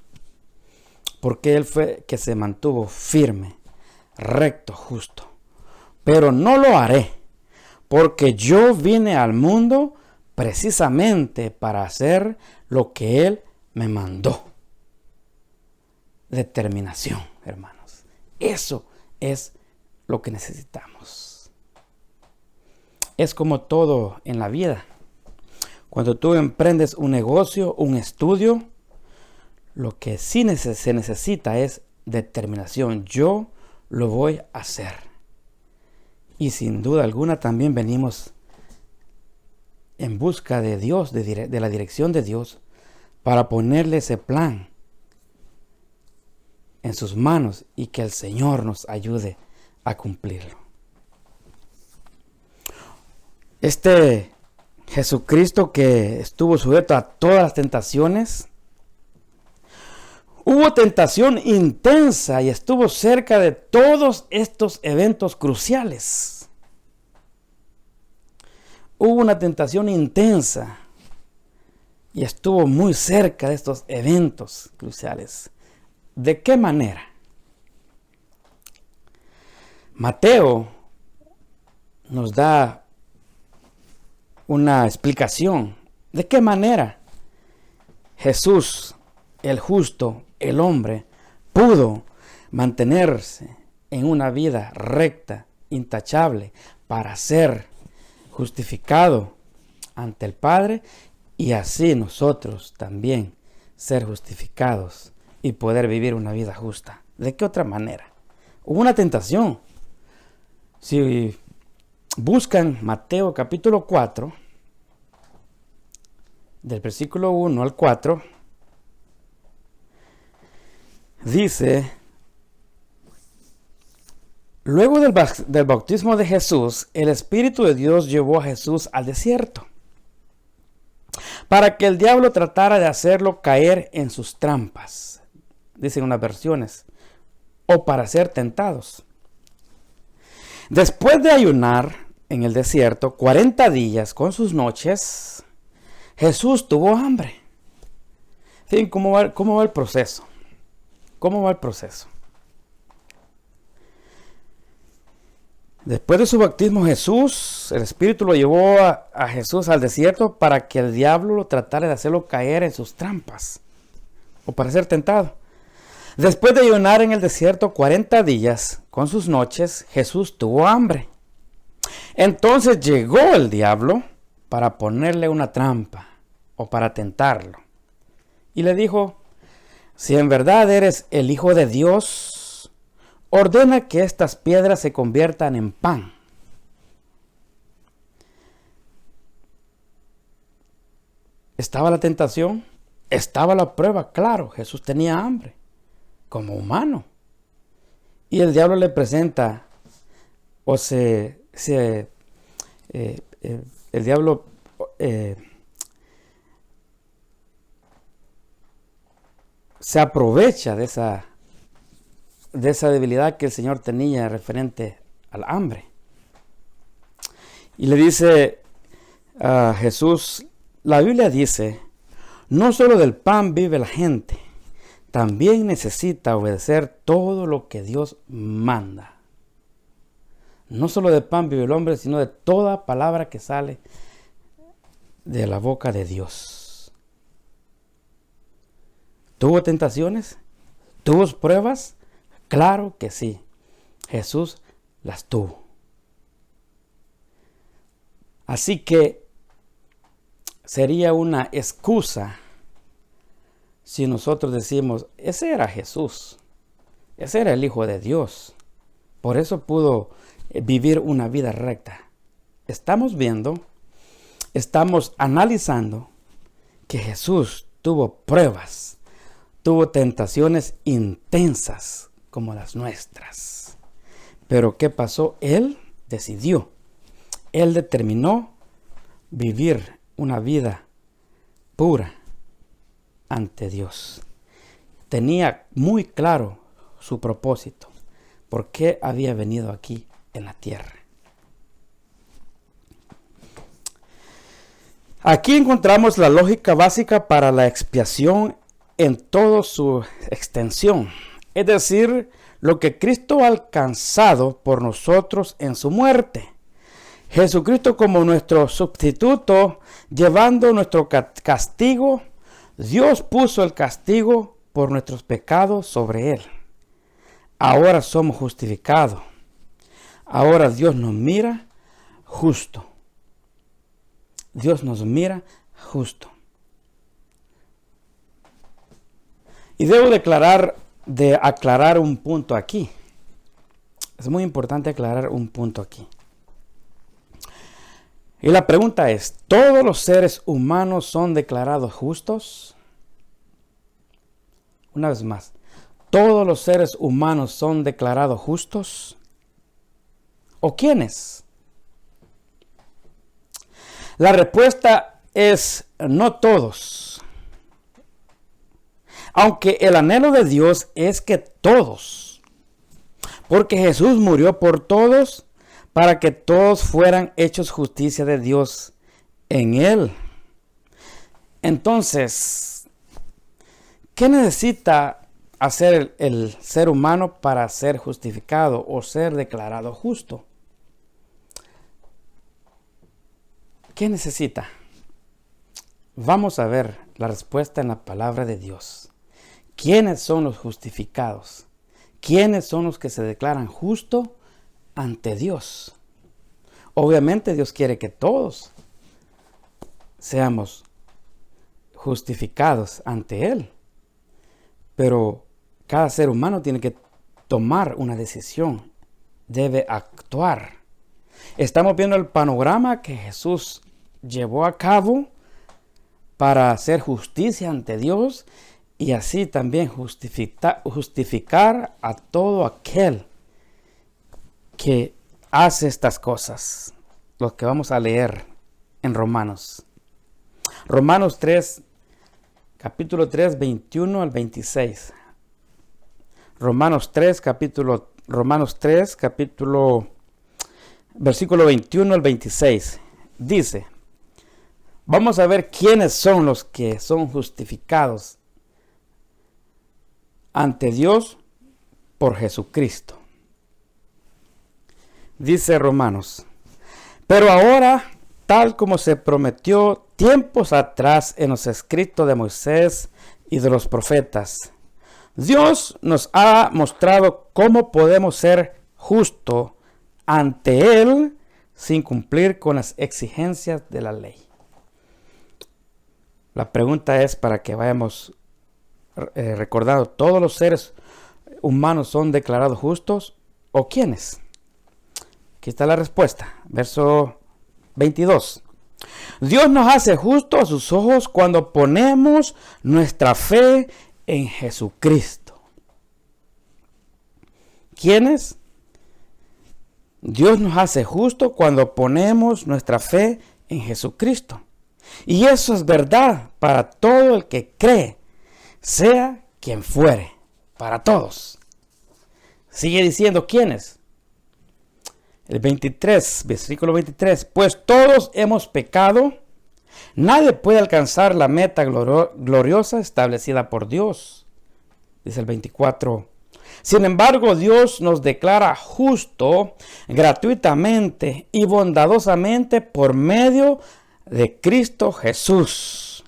Porque Él fue que se mantuvo firme, recto, justo. Pero no lo haré, porque yo vine al mundo precisamente para hacer lo que Él me mandó. Determinación, hermanos. Eso es lo que necesitamos. Es como todo en la vida. Cuando tú emprendes un negocio, un estudio, lo que sí se necesita es determinación. Yo lo voy a hacer. Y sin duda alguna también venimos en busca de Dios, de la dirección de Dios, para ponerle ese plan en sus manos y que el Señor nos ayude a cumplirlo. Este Jesucristo que estuvo sujeto a todas las tentaciones, hubo tentación intensa y estuvo cerca de todos estos eventos cruciales. hubo una tentación intensa y estuvo muy cerca de estos eventos cruciales. ¿De qué manera? Mateo nos da una explicación. ¿De qué manera Jesús, el justo, el hombre, pudo mantenerse en una vida recta, intachable, para ser justificado ante el Padre y así nosotros también ser justificados y poder vivir una vida justa? ¿De qué otra manera? Hubo una tentación. Si buscan Mateo capítulo 4, del versículo 1 al 4, dice: luego del bautismo de Jesús, el Espíritu de Dios llevó a Jesús al desierto, para que el diablo tratara de hacerlo caer en sus trampas, dicen unas versiones, o para ser tentados. Después de ayunar en el desierto 40 días con sus noches, Jesús tuvo hambre. ¿Sí? ¿Cómo va el proceso? ¿Cómo va el proceso? Después de su bautismo Jesús, el Espíritu lo llevó a Jesús al desierto para que el diablo lo tratara de hacerlo caer en sus trampas o para ser tentado. Después de ayunar en el desierto 40 días con sus noches, Jesús tuvo hambre. Entonces llegó el diablo para ponerle una trampa o para tentarlo. Y le dijo: si en verdad eres el Hijo de Dios, ordena que estas piedras se conviertan en pan. Estaba la tentación, estaba la prueba, claro, Jesús tenía hambre como humano. Y el diablo le presenta, el diablo se aprovecha de esa debilidad que el Señor tenía referente al hambre. Y le dice a Jesús, la Biblia dice: no solo del pan vive la gente, también necesita obedecer todo lo que Dios manda. No solo del pan vive el hombre, sino de toda palabra que sale de la boca de Dios. ¿Tuvo tentaciones? ¿Tuvo pruebas? Claro que sí. Jesús las tuvo. Así que sería una excusa si nosotros decimos: ese era Jesús, ese era el Hijo de Dios, por eso pudo vivir una vida recta. Estamos viendo, estamos analizando que Jesús tuvo pruebas, tuvo tentaciones intensas como las nuestras. Pero ¿qué pasó? Él decidió, él determinó vivir una vida pura ante Dios. Tenía muy claro su propósito, por qué había venido aquí en la tierra. Aquí encontramos la lógica básica para la expiación en toda su extensión, es decir, lo que Cristo ha alcanzado por nosotros en su muerte. Jesucristo como nuestro sustituto, llevando nuestro castigo. Dios puso el castigo por nuestros pecados sobre él. Ahora somos justificados. Ahora Dios nos mira justo. Dios nos mira justo. Y debo aclarar un punto aquí. Es muy importante aclarar un punto aquí. Y la pregunta es: ¿todos los seres humanos son declarados justos? Una vez más, ¿todos los seres humanos son declarados justos? ¿O quiénes? La respuesta es no todos. Aunque el anhelo de Dios es que todos, porque Jesús murió por todos, para que todos fueran hechos justicia de Dios en él. Entonces, ¿qué necesita hacer el ser humano para ser justificado o ser declarado justo? ¿Qué necesita? Vamos a ver la respuesta en la palabra de Dios. ¿Quiénes son los justificados? ¿Quiénes son los que se declaran justos ante Dios? Obviamente Dios quiere que todos seamos justificados ante Él. Pero cada ser humano tiene que tomar una decisión. Debe actuar. Estamos viendo el panorama que Jesús llevó a cabo para hacer justicia ante Dios y así también justificar a todo aquel que hace estas cosas. Lo que vamos a leer en Romanos. Romanos 3, capítulo 3, 21 al 26. Romanos 3, versículo 21 al 26. Dice, vamos a ver quiénes son los que son justificados ante Dios por Jesucristo. Dice Romanos, pero ahora, tal como se prometió tiempos atrás en los escritos de Moisés y de los profetas, Dios nos ha mostrado cómo podemos ser justos ante Él sin cumplir con las exigencias de la ley. La pregunta es para que vayamos recordando, ¿todos los seres humanos son declarados justos o quiénes? Aquí está la respuesta, verso 22. Dios nos hace justos a sus ojos cuando ponemos nuestra fe en Jesucristo. ¿Quiénes? Dios nos hace justos cuando ponemos nuestra fe en Jesucristo. Y eso es verdad para todo el que cree, sea quien fuere, para todos. Sigue diciendo quiénes. El 23, versículo 23. Pues todos hemos pecado. Nadie puede alcanzar la meta gloriosa establecida por Dios. Dice el 24. Sin embargo, Dios nos declara justo gratuitamente y bondadosamente por medio de Cristo Jesús,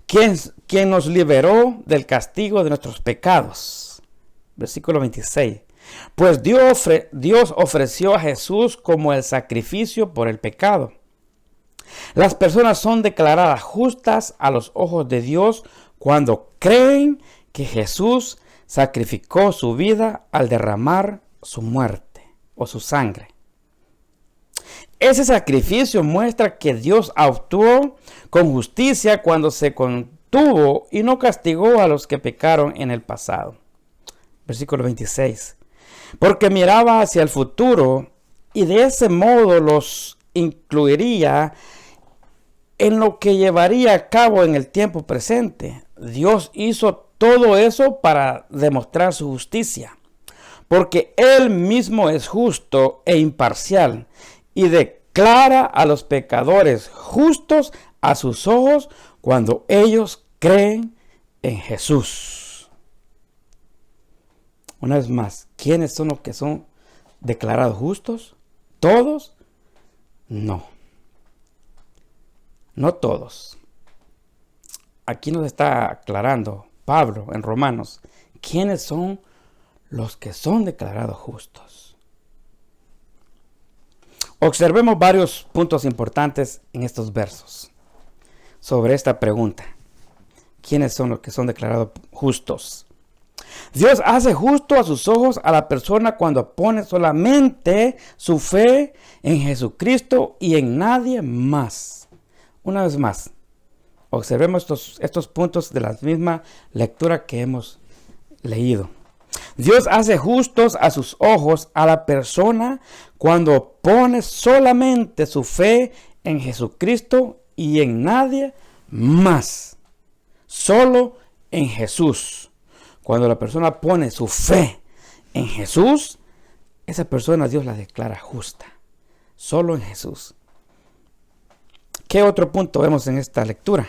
quien nos liberó del castigo de nuestros pecados. Versículo 26. Pues Dios ofreció a Jesús como el sacrificio por el pecado. Las personas son declaradas justas a los ojos de Dios cuando creen que Jesús sacrificó su vida al derramar su muerte o su sangre. Ese sacrificio muestra que Dios actuó con justicia cuando se contuvo y no castigó a los que pecaron en el pasado. Versículo 26. Porque miraba hacia el futuro y de ese modo los incluiría en lo que llevaría a cabo en el tiempo presente. Dios hizo todo eso para demostrar su justicia, porque Él mismo es justo e imparcial y declara a los pecadores justos a sus ojos cuando ellos creen en Jesús. Una vez más, ¿quiénes son los que son declarados justos? ¿Todos? No. No todos. Aquí nos está aclarando Pablo en Romanos, ¿quiénes son los que son declarados justos? Observemos varios puntos importantes en estos versos sobre esta pregunta. ¿Quiénes son los que son declarados justos? Dios hace justo a sus ojos a la persona cuando pone solamente su fe en Jesucristo y en nadie más. Una vez más, observemos estos puntos de la misma lectura que hemos leído. Dios hace justos a sus ojos a la persona cuando pone solamente su fe en Jesucristo y en nadie más. Solo en Jesús. Cuando la persona pone su fe en Jesús, esa persona Dios la declara justa. solo en Jesús. ¿Qué otro punto vemos en esta lectura?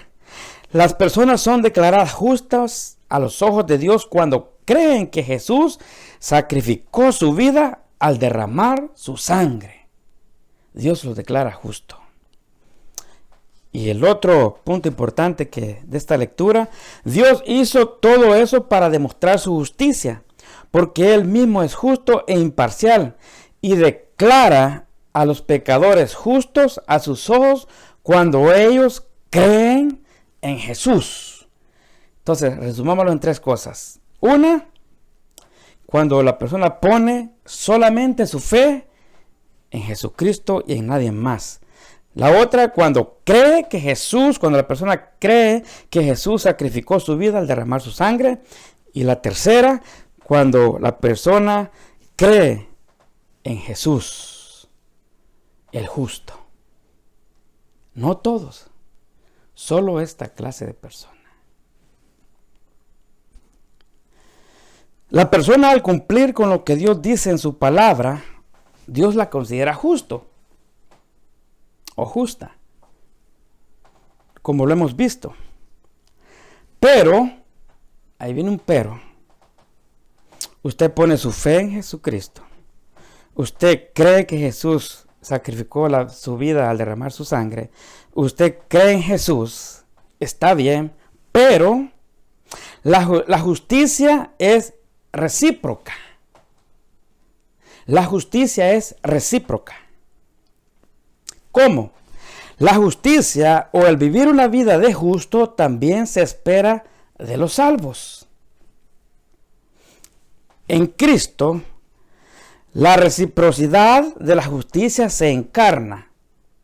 Las personas son declaradas justas a los ojos de Dios cuando creen que Jesús sacrificó su vida al derramar su sangre. Dios los declara justo. Y el otro punto importante de esta lectura, Dios hizo todo eso para demostrar su justicia, porque Él mismo es justo e imparcial y declara a los pecadores justos a sus ojos cuando ellos creen en Jesús. Entonces, resumámoslo en tres cosas. Una, cuando la persona pone solamente su fe en Jesucristo y en nadie más. La otra, cuando la persona cree que Jesús sacrificó su vida al derramar su sangre. Y la tercera, cuando la persona cree en Jesús, el justo. No todos, solo esta clase de personas. La persona, al cumplir con lo que Dios dice en su palabra, Dios la considera justo o justa, como lo hemos visto. Pero, ahí viene un pero. Usted pone su fe en Jesucristo. Usted cree que Jesús sacrificó su vida al derramar su sangre. Usted cree en Jesús. Está bien, pero la justicia es recíproca. La justicia es recíproca. ¿Cómo? La justicia o el vivir una vida de justo también se espera de los salvos. En Cristo, la reciprocidad de la justicia se encarna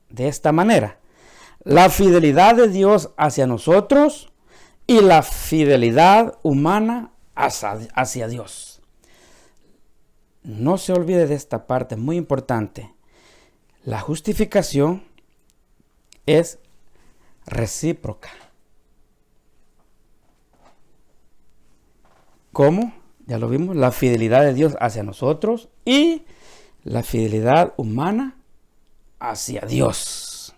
de esta manera. La fidelidad de Dios hacia nosotros y la fidelidad humana hacia Dios. No se olvide de esta parte muy importante. La justificación es recíproca. ¿Cómo? Ya lo vimos, la fidelidad de Dios hacia nosotros y la fidelidad humana hacia Dios.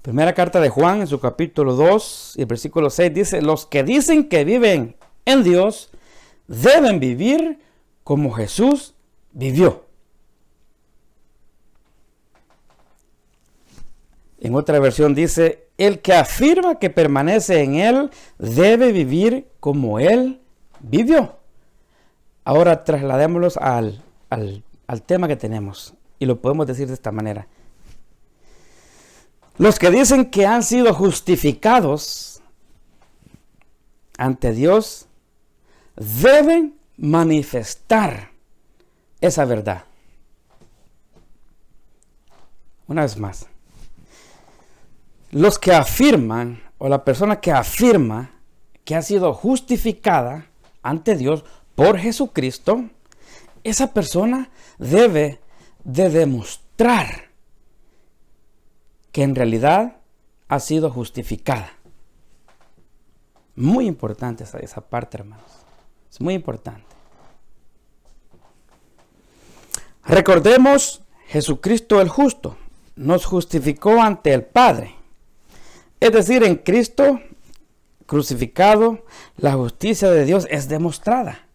Primera carta de Juan, en su capítulo 2 y el versículo 6 dice: los que dicen que viven en Dios deben vivir como Jesús vivió. En otra versión dice: el que afirma que permanece en Él debe vivir como Él vivió. Ahora trasladémoslos al tema que tenemos y lo podemos decir de esta manera. Los que dicen que han sido justificados ante Dios deben manifestar esa verdad. Una vez más. Los que afirman, o la persona que afirma que ha sido justificada ante Dios por Jesucristo, esa persona debe de demostrar que en realidad ha sido justificada. Muy importante esa parte, hermanos. Es muy importante. Recordemos, Jesucristo el justo nos justificó ante el Padre. Es decir, en Cristo crucificado, la justicia de Dios es demostrada.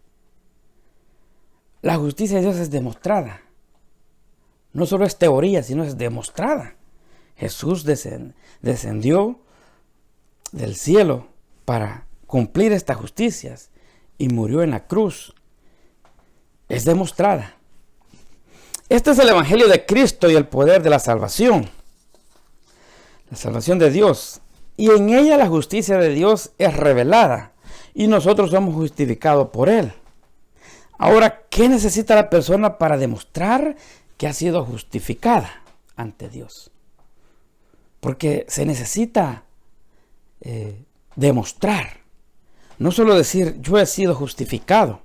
La justicia de Dios es demostrada. No solo es teoría, sino es demostrada. Jesús descendió del cielo para cumplir estas justicias y murió en la cruz. Es demostrada. Este es el Evangelio de Cristo y el poder de la salvación. La salvación de Dios. Y en ella la justicia de Dios es revelada. Y nosotros somos justificados por Él. Ahora, ¿qué necesita la persona para demostrar que ha sido justificada ante Dios? Porque se necesita demostrar. No solo decir yo he sido justificado.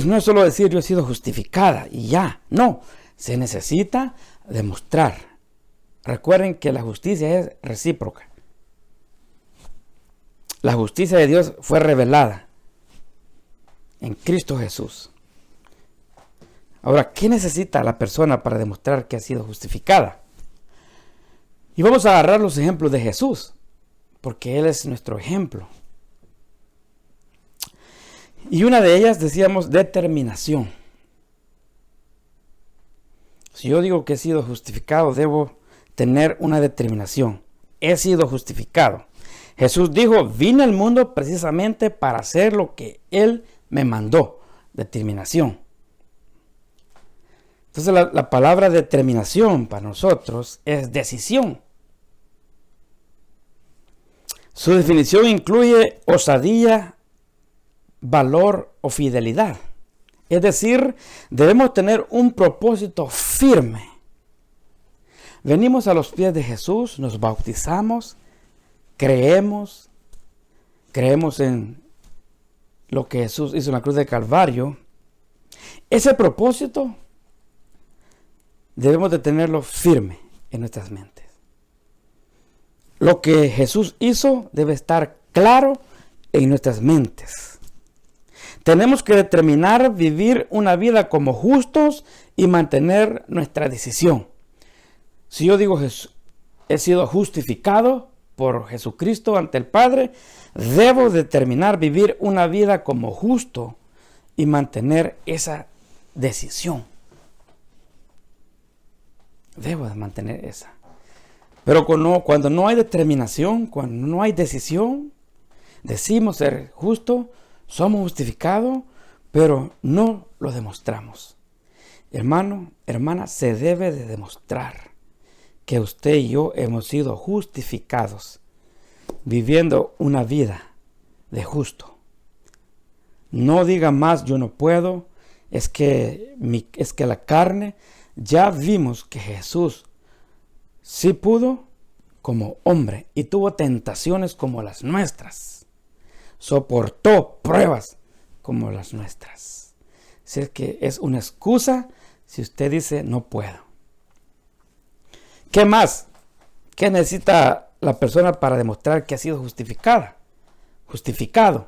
No es solo decir yo he sido justificada y ya. No, se necesita demostrar. Recuerden que la justicia es recíproca. La justicia de Dios fue revelada en Cristo Jesús. Ahora, ¿qué necesita la persona para demostrar que ha sido justificada? Y vamos a agarrar los ejemplos de Jesús, porque Él es nuestro ejemplo. Y una de ellas, decíamos, determinación. Si yo digo que he sido justificado, debo tener una determinación. He sido justificado. Jesús dijo, vine al mundo precisamente para hacer lo que Él me mandó. Determinación. Entonces la palabra determinación para nosotros es decisión. Su definición incluye osadía, valor o fidelidad. Es decir, debemos tener un propósito firme. Venimos a los pies de Jesús, nos bautizamos, creemos en lo que Jesús hizo en la cruz del Calvario. Ese propósito debemos de tenerlo firme en nuestras mentes. Lo que Jesús hizo debe estar claro en nuestras mentes. Tenemos que determinar vivir una vida como justos y mantener nuestra decisión. Si yo digo he sido justificado por Jesucristo ante el Padre, debo determinar vivir una vida como justo y mantener esa decisión. Debo de mantener esa. Pero cuando no hay determinación, cuando no hay decisión, decimos ser justo, somos justificados, pero no lo demostramos. Hermano, hermana, se debe de demostrar que usted y yo hemos sido justificados viviendo una vida de justo. No diga más, yo no puedo, es que la carne, ya vimos que Jesús sí pudo como hombre y tuvo tentaciones como las nuestras. Soportó pruebas como las nuestras. Así es que es una excusa si usted dice no puedo. ¿Qué más? ¿Qué necesita la persona para demostrar que ha sido justificada? Justificado.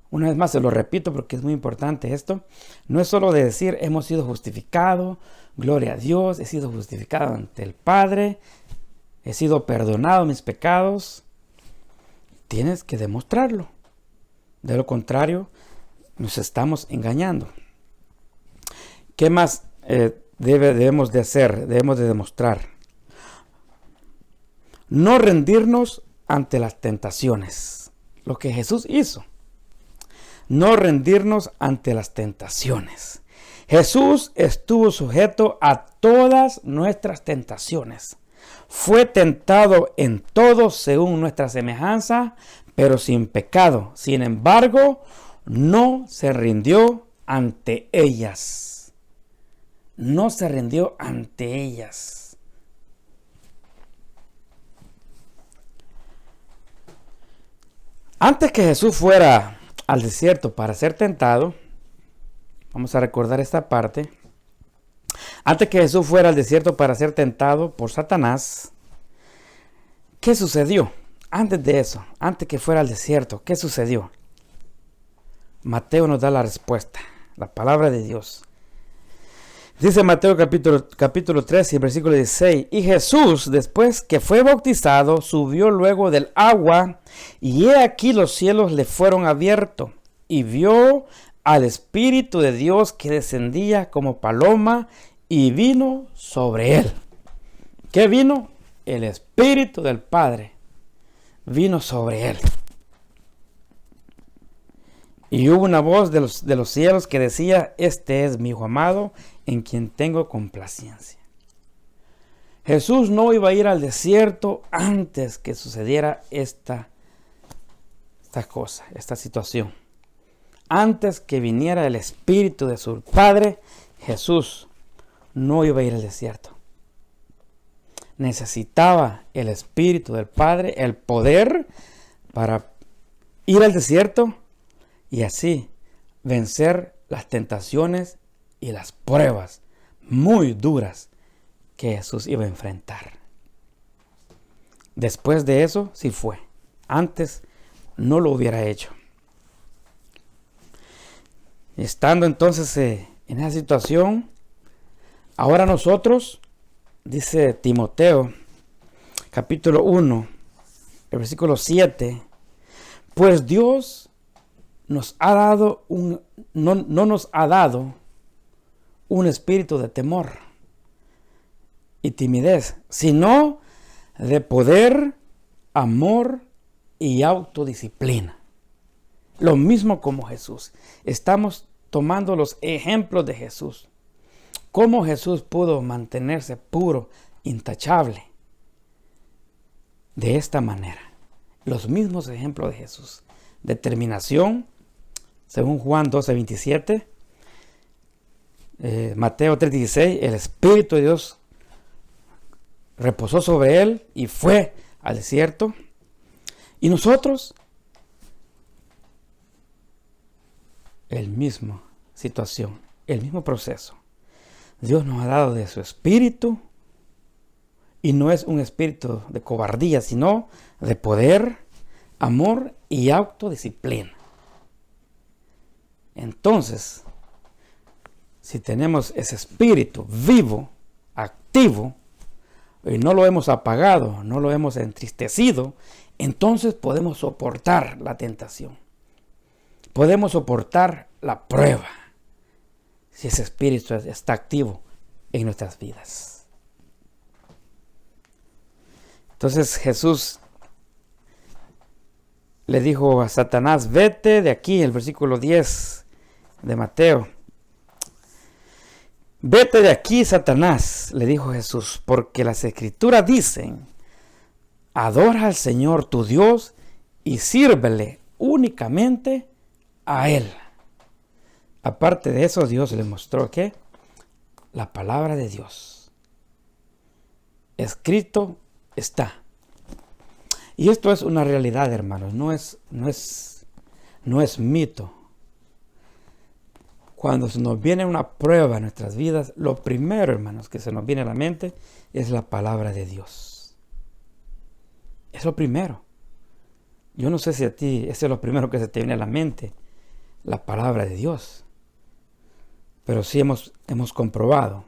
Una vez más se lo repito porque es muy importante esto. No es solo de decir hemos sido justificados, gloria a Dios, he sido justificado ante el Padre, he sido perdonado mis pecados. Tienes que demostrarlo. De lo contrario, nos estamos engañando. ¿Qué más debemos de hacer? Debemos de demostrar. No rendirnos ante las tentaciones. Lo que Jesús hizo. No rendirnos ante las tentaciones. Jesús estuvo sujeto a todas nuestras tentaciones. Fue tentado en todo según nuestra semejanza, pero sin pecado. Sin embargo, no se rindió ante ellas. No se rindió ante ellas. Antes que Jesús fuera al desierto para ser tentado, vamos a recordar esta parte. Antes que Jesús fuera al desierto para ser tentado por Satanás, ¿qué sucedió? Antes de eso, antes que fuera al desierto, ¿qué sucedió? Mateo nos da la respuesta, la palabra de Dios. Dice Mateo capítulo 3 y versículo 16, y Jesús, después que fue bautizado, subió luego del agua, y he aquí los cielos le fueron abiertos, y vio al Espíritu de Dios que descendía como paloma y vino sobre él. ¿Qué vino? El Espíritu del Padre vino sobre él. Y hubo una voz de los cielos que decía, este es mi Hijo amado, en quien tengo complacencia. Jesús no iba a ir al desierto antes que sucediera esta cosa, esta situación. Antes que viniera el Espíritu de su Padre, Jesús no iba a ir al desierto. Necesitaba el Espíritu del Padre, el poder para ir al desierto y así vencer las tentaciones y las pruebas muy duras que Jesús iba a enfrentar. Después de eso, sí fue. Antes no lo hubiera hecho. Estando entonces en en esa situación, ahora nosotros, dice Timoteo, capítulo 1, el versículo 7, pues Dios nos ha dado no nos ha dado un espíritu de temor y timidez, sino de poder, amor y autodisciplina. Lo mismo como Jesús. Estamos tomando los ejemplos de Jesús. Cómo Jesús pudo mantenerse puro, intachable. De esta manera. Los mismos ejemplos de Jesús. Determinación, según Juan 12:27. Mateo 3:16. El Espíritu de Dios reposó sobre él y fue al desierto. Y nosotros, el mismo situación, el mismo proceso. Dios nos ha dado de su espíritu, y no es un espíritu de cobardía, sino de poder, amor y autodisciplina. Entonces, si tenemos ese espíritu vivo, activo, y no lo hemos apagado, no lo hemos entristecido, entonces podemos soportar la tentación. Podemos soportar la prueba si ese espíritu está activo en nuestras vidas. Entonces Jesús le dijo a Satanás, vete de aquí, el versículo 10 de Mateo. Vete de aquí, Satanás, le dijo Jesús, porque las Escrituras dicen, adora al Señor tu Dios y sírvele únicamente a Él. Aparte de eso, Dios le mostró que la palabra de Dios escrito está. Y esto es una realidad, hermanos, no es mito. Cuando se nos viene una prueba en nuestras vidas, lo primero, hermanos, que se nos viene a la mente es la palabra de Dios. Es lo primero. Yo no sé si a ti ese es lo primero que se te viene a la mente, la palabra de Dios. Pero sí hemos comprobado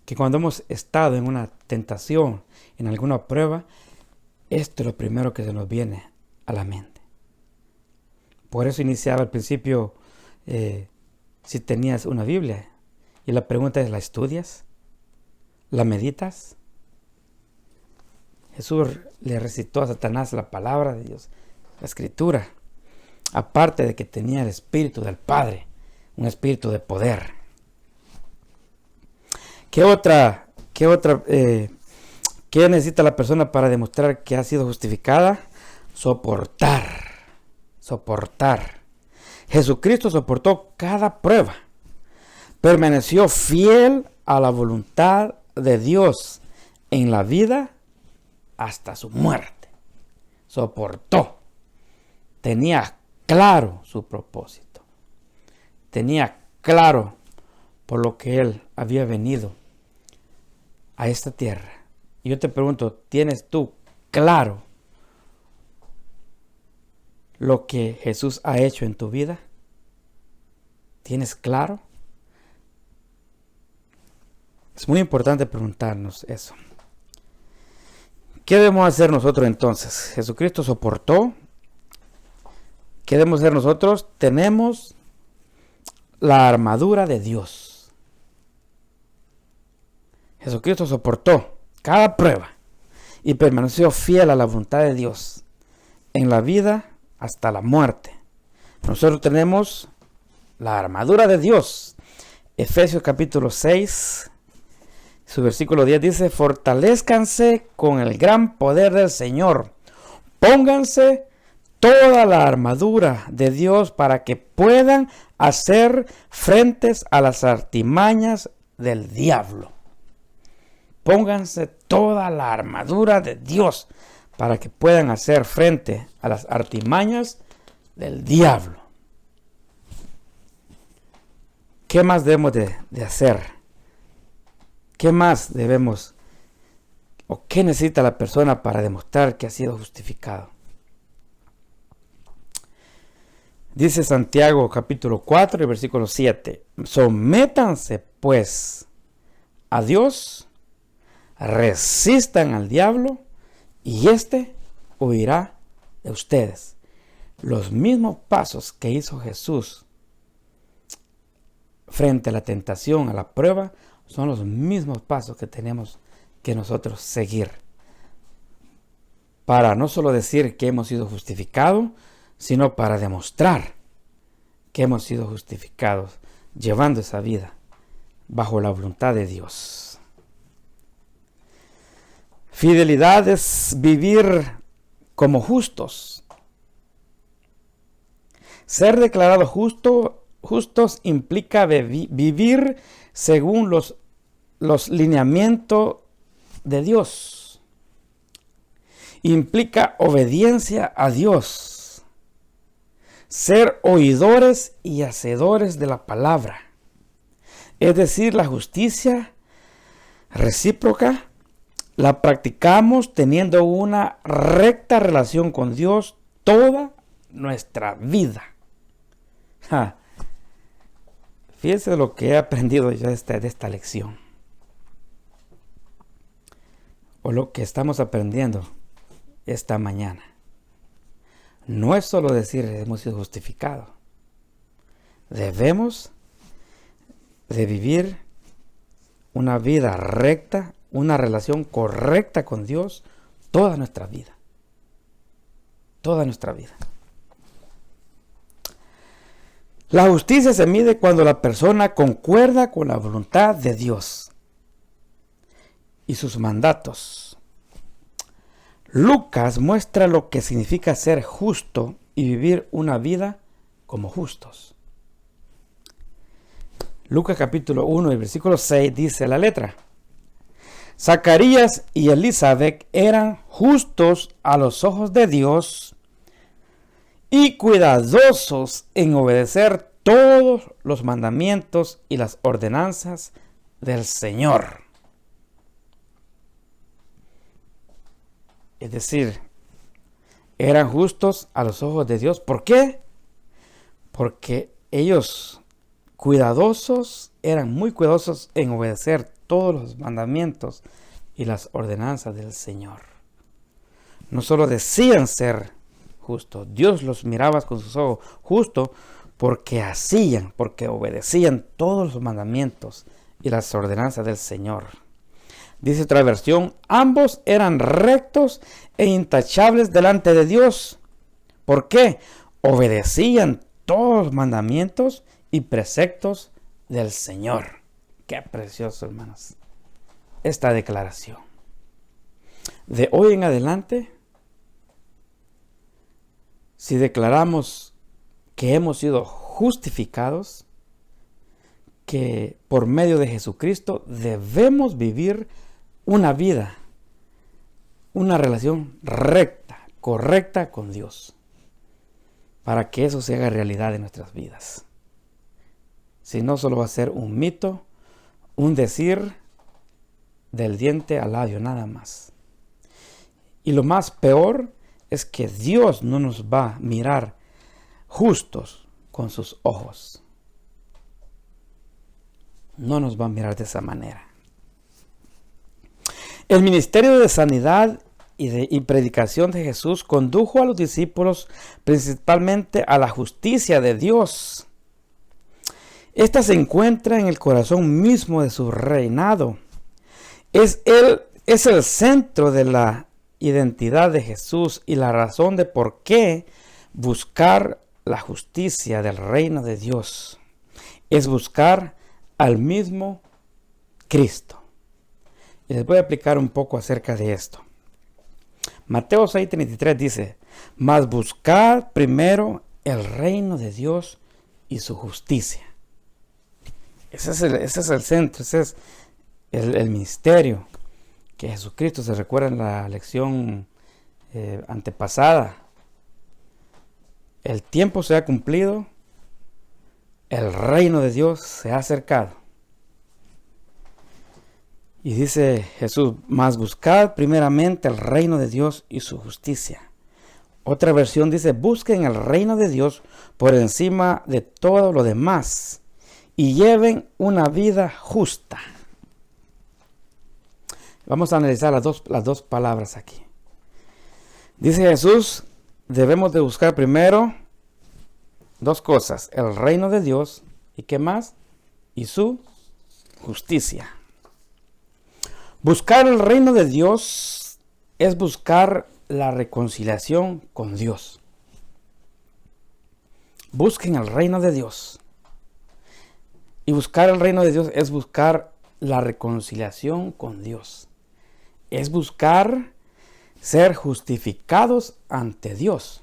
que cuando hemos estado en una tentación, en alguna prueba, esto es lo primero que se nos viene a la mente. Por eso iniciaba al principio, si tenías una Biblia. Y la pregunta es, ¿la estudias? ¿La meditas? Jesús le recitó a Satanás la palabra de Dios, la Escritura. Aparte de que tenía el Espíritu del Padre, un espíritu de poder. ¿Qué necesita la persona para demostrar que ha sido justificada? Soportar. Jesucristo soportó cada prueba. Permaneció fiel a la voluntad de Dios en la vida hasta su muerte. Soportó. Tenía claro su propósito. Tenía claro por lo que Él había venido a esta tierra. Y yo te pregunto, ¿tienes tú claro lo que Jesús ha hecho en tu vida? ¿Tienes claro? Es muy importante preguntarnos eso. ¿Qué debemos hacer nosotros entonces? Jesucristo soportó. ¿Qué debemos hacer nosotros? Tenemos la armadura de Dios. Jesucristo soportó cada prueba y permaneció fiel a la voluntad de Dios en la vida hasta la muerte. Nosotros tenemos la armadura de Dios. Efesios capítulo 6, su versículo 10 dice, fortalezcanse con el gran poder del Señor. Pónganse toda la armadura de Dios para que puedan hacer frentes a las artimañas del diablo. Pónganse toda la armadura de Dios para que puedan hacer frente a las artimañas del diablo. ¿Qué más debemos de hacer? ¿Qué más debemos o qué necesita la persona para demostrar que ha sido justificado? Dice Santiago capítulo 4 y versículo 7. Sométanse pues a Dios, resistan al diablo y éste huirá de ustedes. Los mismos pasos que hizo Jesús frente a la tentación, a la prueba, son los mismos pasos que tenemos que nosotros seguir. Para no solo decir que hemos sido justificados, sino para demostrar que hemos sido justificados, llevando esa vida bajo la voluntad de Dios. Fidelidad es vivir como justos. Ser declarados justos implica vivir según los lineamientos de Dios. Implica obediencia a Dios. Ser oidores y hacedores de la palabra. Es decir, la justicia recíproca la practicamos teniendo una recta relación con Dios toda nuestra vida. Fíjense de lo que he aprendido yo de esta lección. O lo que estamos aprendiendo esta mañana. No es solo decir hemos sido justificados. Debemos de vivir una vida recta, una relación correcta con Dios toda nuestra vida. Toda nuestra vida. La justicia se mide cuando la persona concuerda con la voluntad de Dios y sus mandatos. Lucas muestra lo que significa ser justo y vivir una vida como justos. Lucas capítulo 1 y versículo 6 dice la letra: Zacarías y Elizabeth eran justos a los ojos de Dios y cuidadosos en obedecer todos los mandamientos y las ordenanzas del Señor. Es decir, eran justos a los ojos de Dios. ¿Por qué? Porque ellos eran muy cuidadosos en obedecer todos los mandamientos y las ordenanzas del Señor. No solo decían ser justos, Dios los miraba con sus ojos justos porque obedecían todos los mandamientos y las ordenanzas del Señor. Dice otra versión: ambos eran rectos e intachables delante de Dios. ¿Por qué? Obedecían todos los mandamientos y preceptos del Señor. Qué precioso, hermanos, esta declaración. De hoy en adelante, si declaramos que hemos sido justificados, que por medio de Jesucristo debemos vivir una vida, una relación recta, correcta con Dios, para que eso se haga realidad en nuestras vidas. Si no, solo va a ser un mito, un decir del diente al labio, nada más. Y lo más peor es que Dios no nos va a mirar justos con sus ojos. No nos va a mirar de esa manera. El ministerio de sanidad y predicación de Jesús condujo a los discípulos principalmente a la justicia de Dios. Esta se encuentra en el corazón mismo de su reinado. Es el centro de la identidad de Jesús y la razón de por qué buscar la justicia del reino de Dios es buscar al mismo Cristo. Y les voy a explicar un poco acerca de esto. Mateo 6:33 dice: mas buscad primero el reino de Dios y su justicia. Ese es el centro, ese es el ministerio que Jesucristo, se recuerda en la lección antepasada. El tiempo se ha cumplido, el reino de Dios se ha acercado. Y dice Jesús: mas buscad primeramente el reino de Dios y su justicia. Otra versión dice, busquen el reino de Dios por encima de todo lo demás y lleven una vida justa. Vamos a analizar las dos palabras aquí. Dice Jesús, debemos de buscar primero dos cosas, el reino de Dios y ¿qué más? Y su justicia. Buscar el reino de Dios es buscar la reconciliación con Dios. Busquen el reino de Dios. Y buscar el reino de Dios es buscar la reconciliación con Dios. Es buscar ser justificados ante Dios.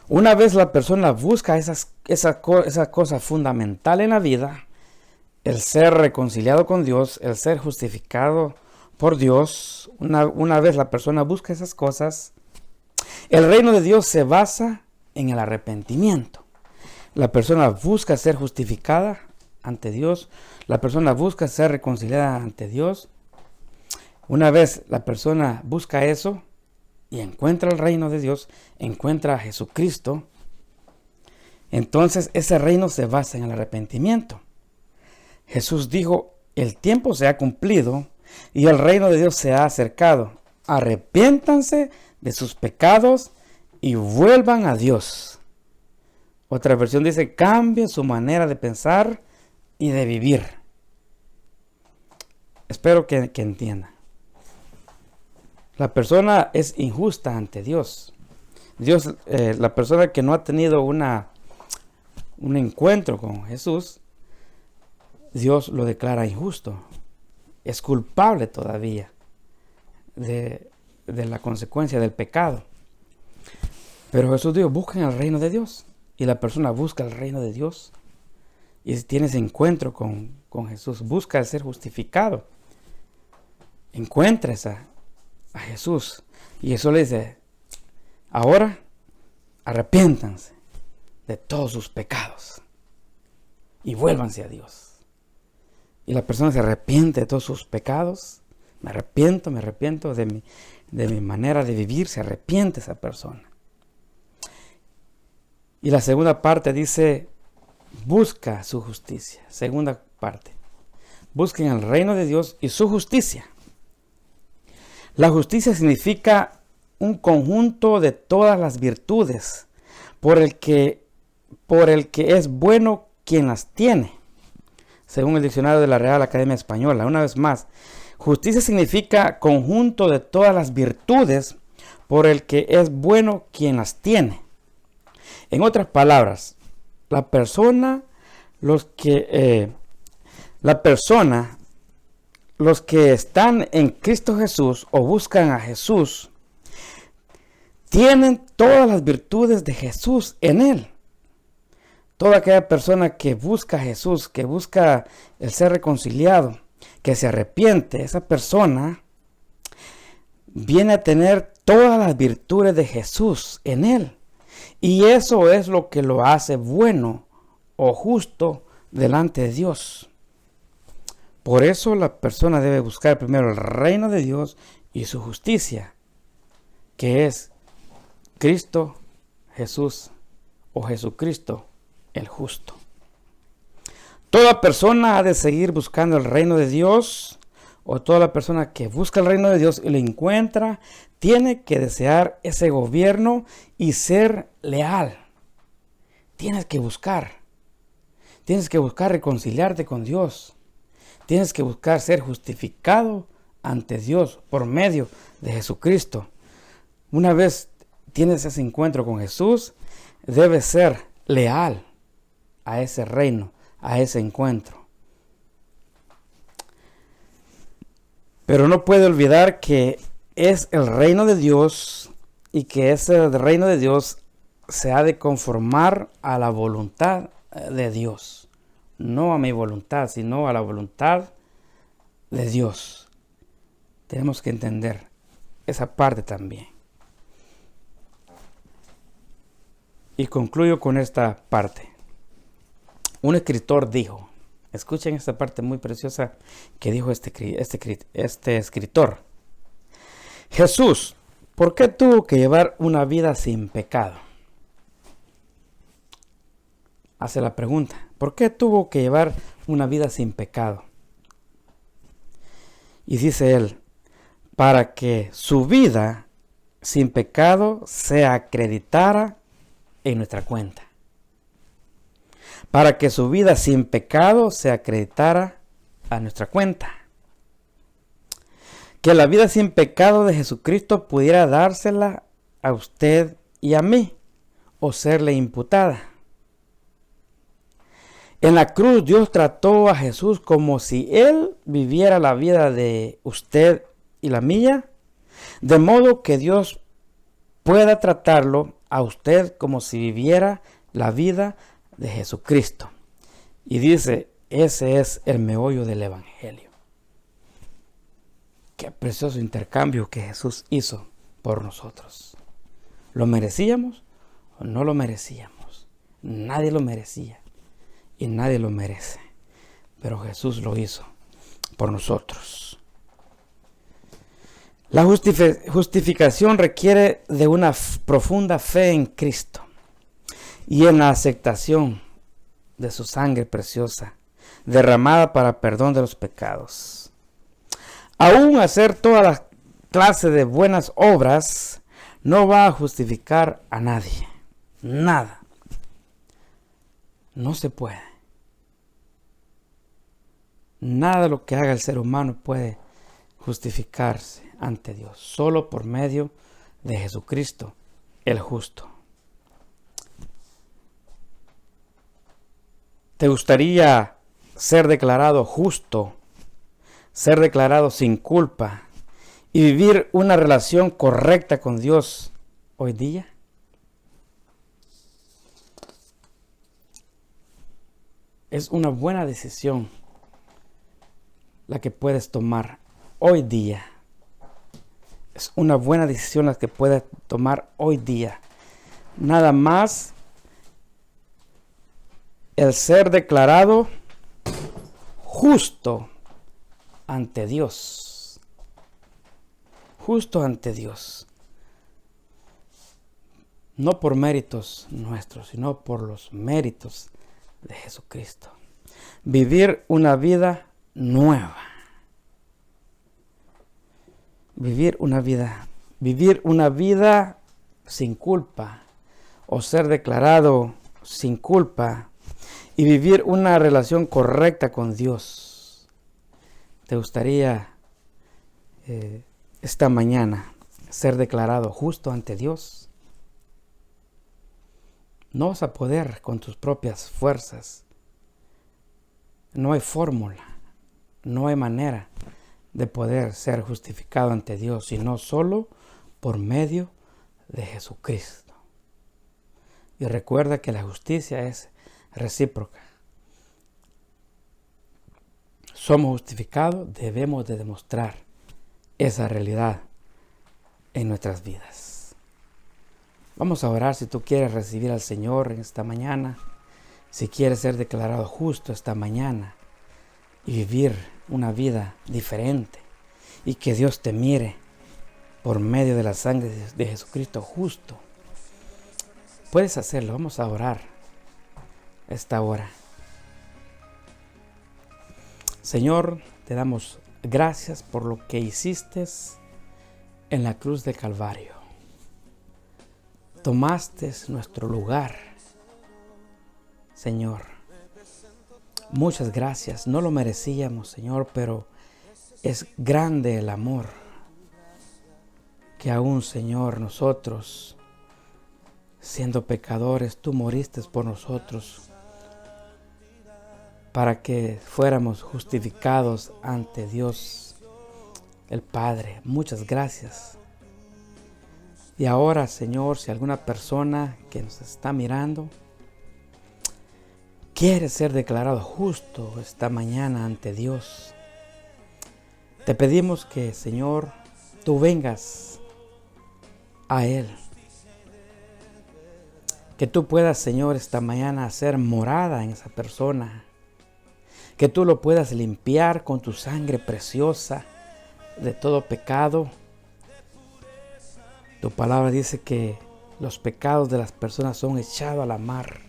Una vez la persona busca esa cosa fundamental en la vida, el ser reconciliado con Dios, el ser justificado por Dios, una vez la persona busca esas cosas, el reino de Dios se basa en el arrepentimiento. La persona busca ser justificada ante Dios, la persona busca ser reconciliada ante Dios. Una vez la persona busca eso y encuentra el reino de Dios, encuentra a Jesucristo, entonces ese reino se basa en el arrepentimiento. Jesús dijo, el tiempo se ha cumplido y el reino de Dios se ha acercado. Arrepiéntanse de sus pecados y vuelvan a Dios. Otra versión dice, cambien su manera de pensar y de vivir. Espero que entiendan. La persona es injusta ante Dios. La persona que no ha tenido un encuentro con Jesús, Dios lo declara injusto. Es culpable todavía de la consecuencia del pecado. Pero Jesús dijo, busquen el reino de Dios. Y la persona busca el reino de Dios. Y tiene ese encuentro con Jesús. Busca el ser justificado. Encuentra a Jesús. Y eso le dice, ahora arrepiéntanse de todos sus pecados. Y vuélvanse a Dios. Y la persona se arrepiente de todos sus pecados. Me arrepiento de mi manera de vivir. Se arrepiente esa persona. Y la segunda parte dice, busca su justicia. Segunda parte. Busquen el reino de Dios y su justicia. La justicia significa un conjunto de todas las virtudes por el que es bueno quien las tiene. Según el diccionario de la Real Academia Española. Una vez más, justicia significa conjunto de todas las virtudes por el que es bueno quien las tiene. En otras palabras, los que están en Cristo Jesús o buscan a Jesús, tienen todas las virtudes de Jesús en él. Toda aquella persona que busca a Jesús, que busca el ser reconciliado, que se arrepiente, esa persona viene a tener todas las virtudes de Jesús en él. Y eso es lo que lo hace bueno o justo delante de Dios. Por eso la persona debe buscar primero el reino de Dios y su justicia, que es Cristo Jesús o Jesucristo el justo. Toda persona ha de seguir buscando el reino de Dios, o toda la persona que busca el reino de Dios y lo encuentra, tiene que desear ese gobierno y ser leal. Tienes que buscar reconciliarte con Dios. Tienes que buscar ser justificado ante Dios por medio de Jesucristo. Una vez tienes ese encuentro con Jesús, debes ser leal a ese reino, a ese encuentro. Pero no puede olvidar que es el reino de Dios y que ese reino de Dios se ha de conformar a la voluntad de Dios. No a mi voluntad, sino a la voluntad de Dios. Tenemos que entender esa parte también. Y concluyo con esta parte. Un escritor dijo, escuchen esta parte muy preciosa que dijo este escritor. Jesús ¿Por qué tuvo que llevar una vida sin pecado? Hace la pregunta, ¿por qué tuvo que llevar una vida sin pecado? Y dice él, para que su vida sin pecado se acreditara en nuestra cuenta. Para que su vida sin pecado se acreditara a nuestra cuenta. Que la vida sin pecado de Jesucristo pudiera dársela a usted y a mí, o serle imputada. En la cruz Dios trató a Jesús como si Él viviera la vida de usted y la mía, de modo que Dios pueda tratarlo a usted como si viviera la vida de Jesucristo. Y dice, ese es el meollo del Evangelio. Qué precioso intercambio que Jesús hizo por nosotros. ¿Lo merecíamos o no lo merecíamos? Nadie lo merecía y nadie lo merece. Pero Jesús lo hizo por nosotros. La justificación requiere de una profunda fe en Cristo y en la aceptación de su sangre preciosa, derramada para perdón de los pecados. Aún hacer toda la clase de buenas obras no va a justificar a nadie. Nada. No se puede. Nada de lo que haga el ser humano puede justificarse ante Dios. Solo por medio de Jesucristo, el justo. ¿Te gustaría ser declarado justo, ser declarado sin culpa y vivir una relación correcta con Dios hoy día? Es una buena decisión la que puedes tomar hoy día. Es una buena decisión la que puedes tomar hoy día. Nada más el ser declarado justo ante Dios. Justo ante Dios. No por méritos nuestros, sino por los méritos de Jesucristo. Vivir una vida nueva. Vivir una vida sin culpa, o ser declarado sin culpa y vivir una relación correcta con Dios. ¿Te gustaría esta mañana ser declarado justo ante Dios? No vas a poder con tus propias fuerzas. No hay fórmula, no hay manera de poder ser justificado ante Dios, sino solo por medio de Jesucristo. Y recuerda que la justicia es recíproca. Somos justificados, debemos de demostrar esa realidad en nuestras vidas. Vamos a orar si tú quieres recibir al Señor en esta mañana, si quieres ser declarado justo esta mañana y vivir una vida diferente y que Dios te mire por medio de la sangre de Jesucristo justo. Puedes hacerlo, vamos a orar esta hora. Señor, te damos gracias por lo que hiciste en la cruz de Calvario. Tomaste nuestro lugar, Señor. Muchas gracias. No lo merecíamos, Señor, pero es grande el amor que aún, Señor, nosotros, siendo pecadores, tú moriste por nosotros para que fuéramos justificados ante Dios el Padre. Muchas gracias. Y ahora, Señor, si alguna persona que nos está mirando quiere ser declarado justo esta mañana ante Dios, te pedimos que, Señor, tú vengas a Él. Que tú puedas, Señor, esta mañana hacer morada en esa persona. Que tú lo puedas limpiar con tu sangre preciosa de todo pecado. Tu palabra dice que los pecados de las personas son echados a la mar.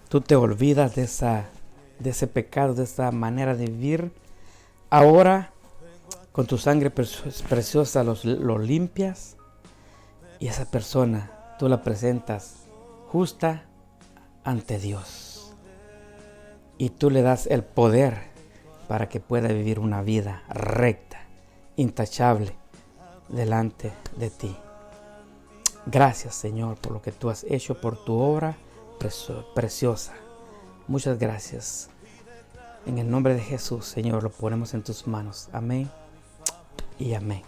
Tú te olvidas de ese pecado, de esa manera de vivir. Ahora, con tu sangre preciosa lo limpias, y esa persona tú la presentas justa ante Dios. Y tú le das el poder para que pueda vivir una vida recta, intachable, delante de ti. Gracias, Señor, por lo que tú has hecho, por tu obra preciosa. Muchas gracias. En el nombre de Jesús, Señor, lo ponemos en tus manos. Amén y amén.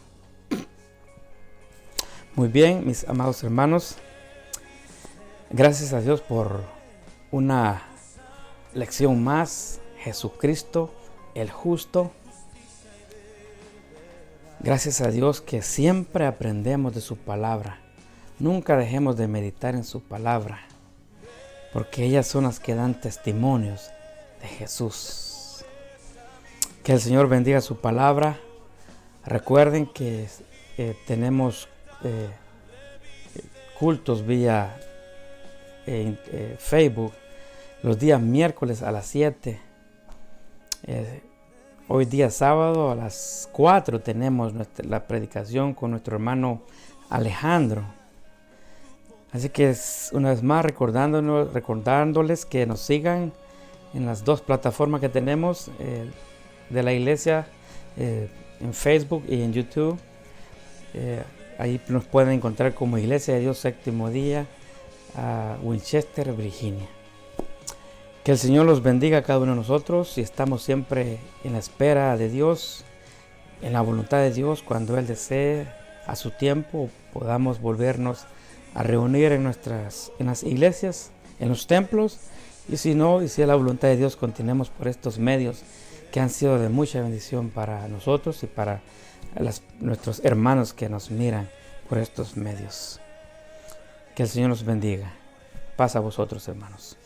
Muy bien, mis amados hermanos. Gracias a Dios por una lección más. Jesucristo, el justo. Gracias a Dios que siempre aprendemos de su palabra. Nunca dejemos de meditar en su palabra, porque ellas son las que dan testimonios de Jesús. Que el Señor bendiga su palabra. Recuerden que tenemos cultos vía Facebook los días miércoles a las 7. Hoy día sábado a las 4 tenemos la predicación con nuestro hermano Alejandro. Así que una vez más recordándoles que nos sigan en las dos plataformas que tenemos de la iglesia, en Facebook y en YouTube. Ahí nos pueden encontrar como Iglesia de Dios Séptimo Día, Winchester, Virginia. Que el Señor los bendiga a cada uno de nosotros, y estamos siempre en la espera de Dios, en la voluntad de Dios. Cuando Él desee, a su tiempo, podamos volvernos a reunir en las iglesias, en los templos, y si no, y si es la voluntad de Dios, continuemos por estos medios que han sido de mucha bendición para nosotros y para nuestros hermanos que nos miran por estos medios. Que el Señor los bendiga. Paz a vosotros, hermanos.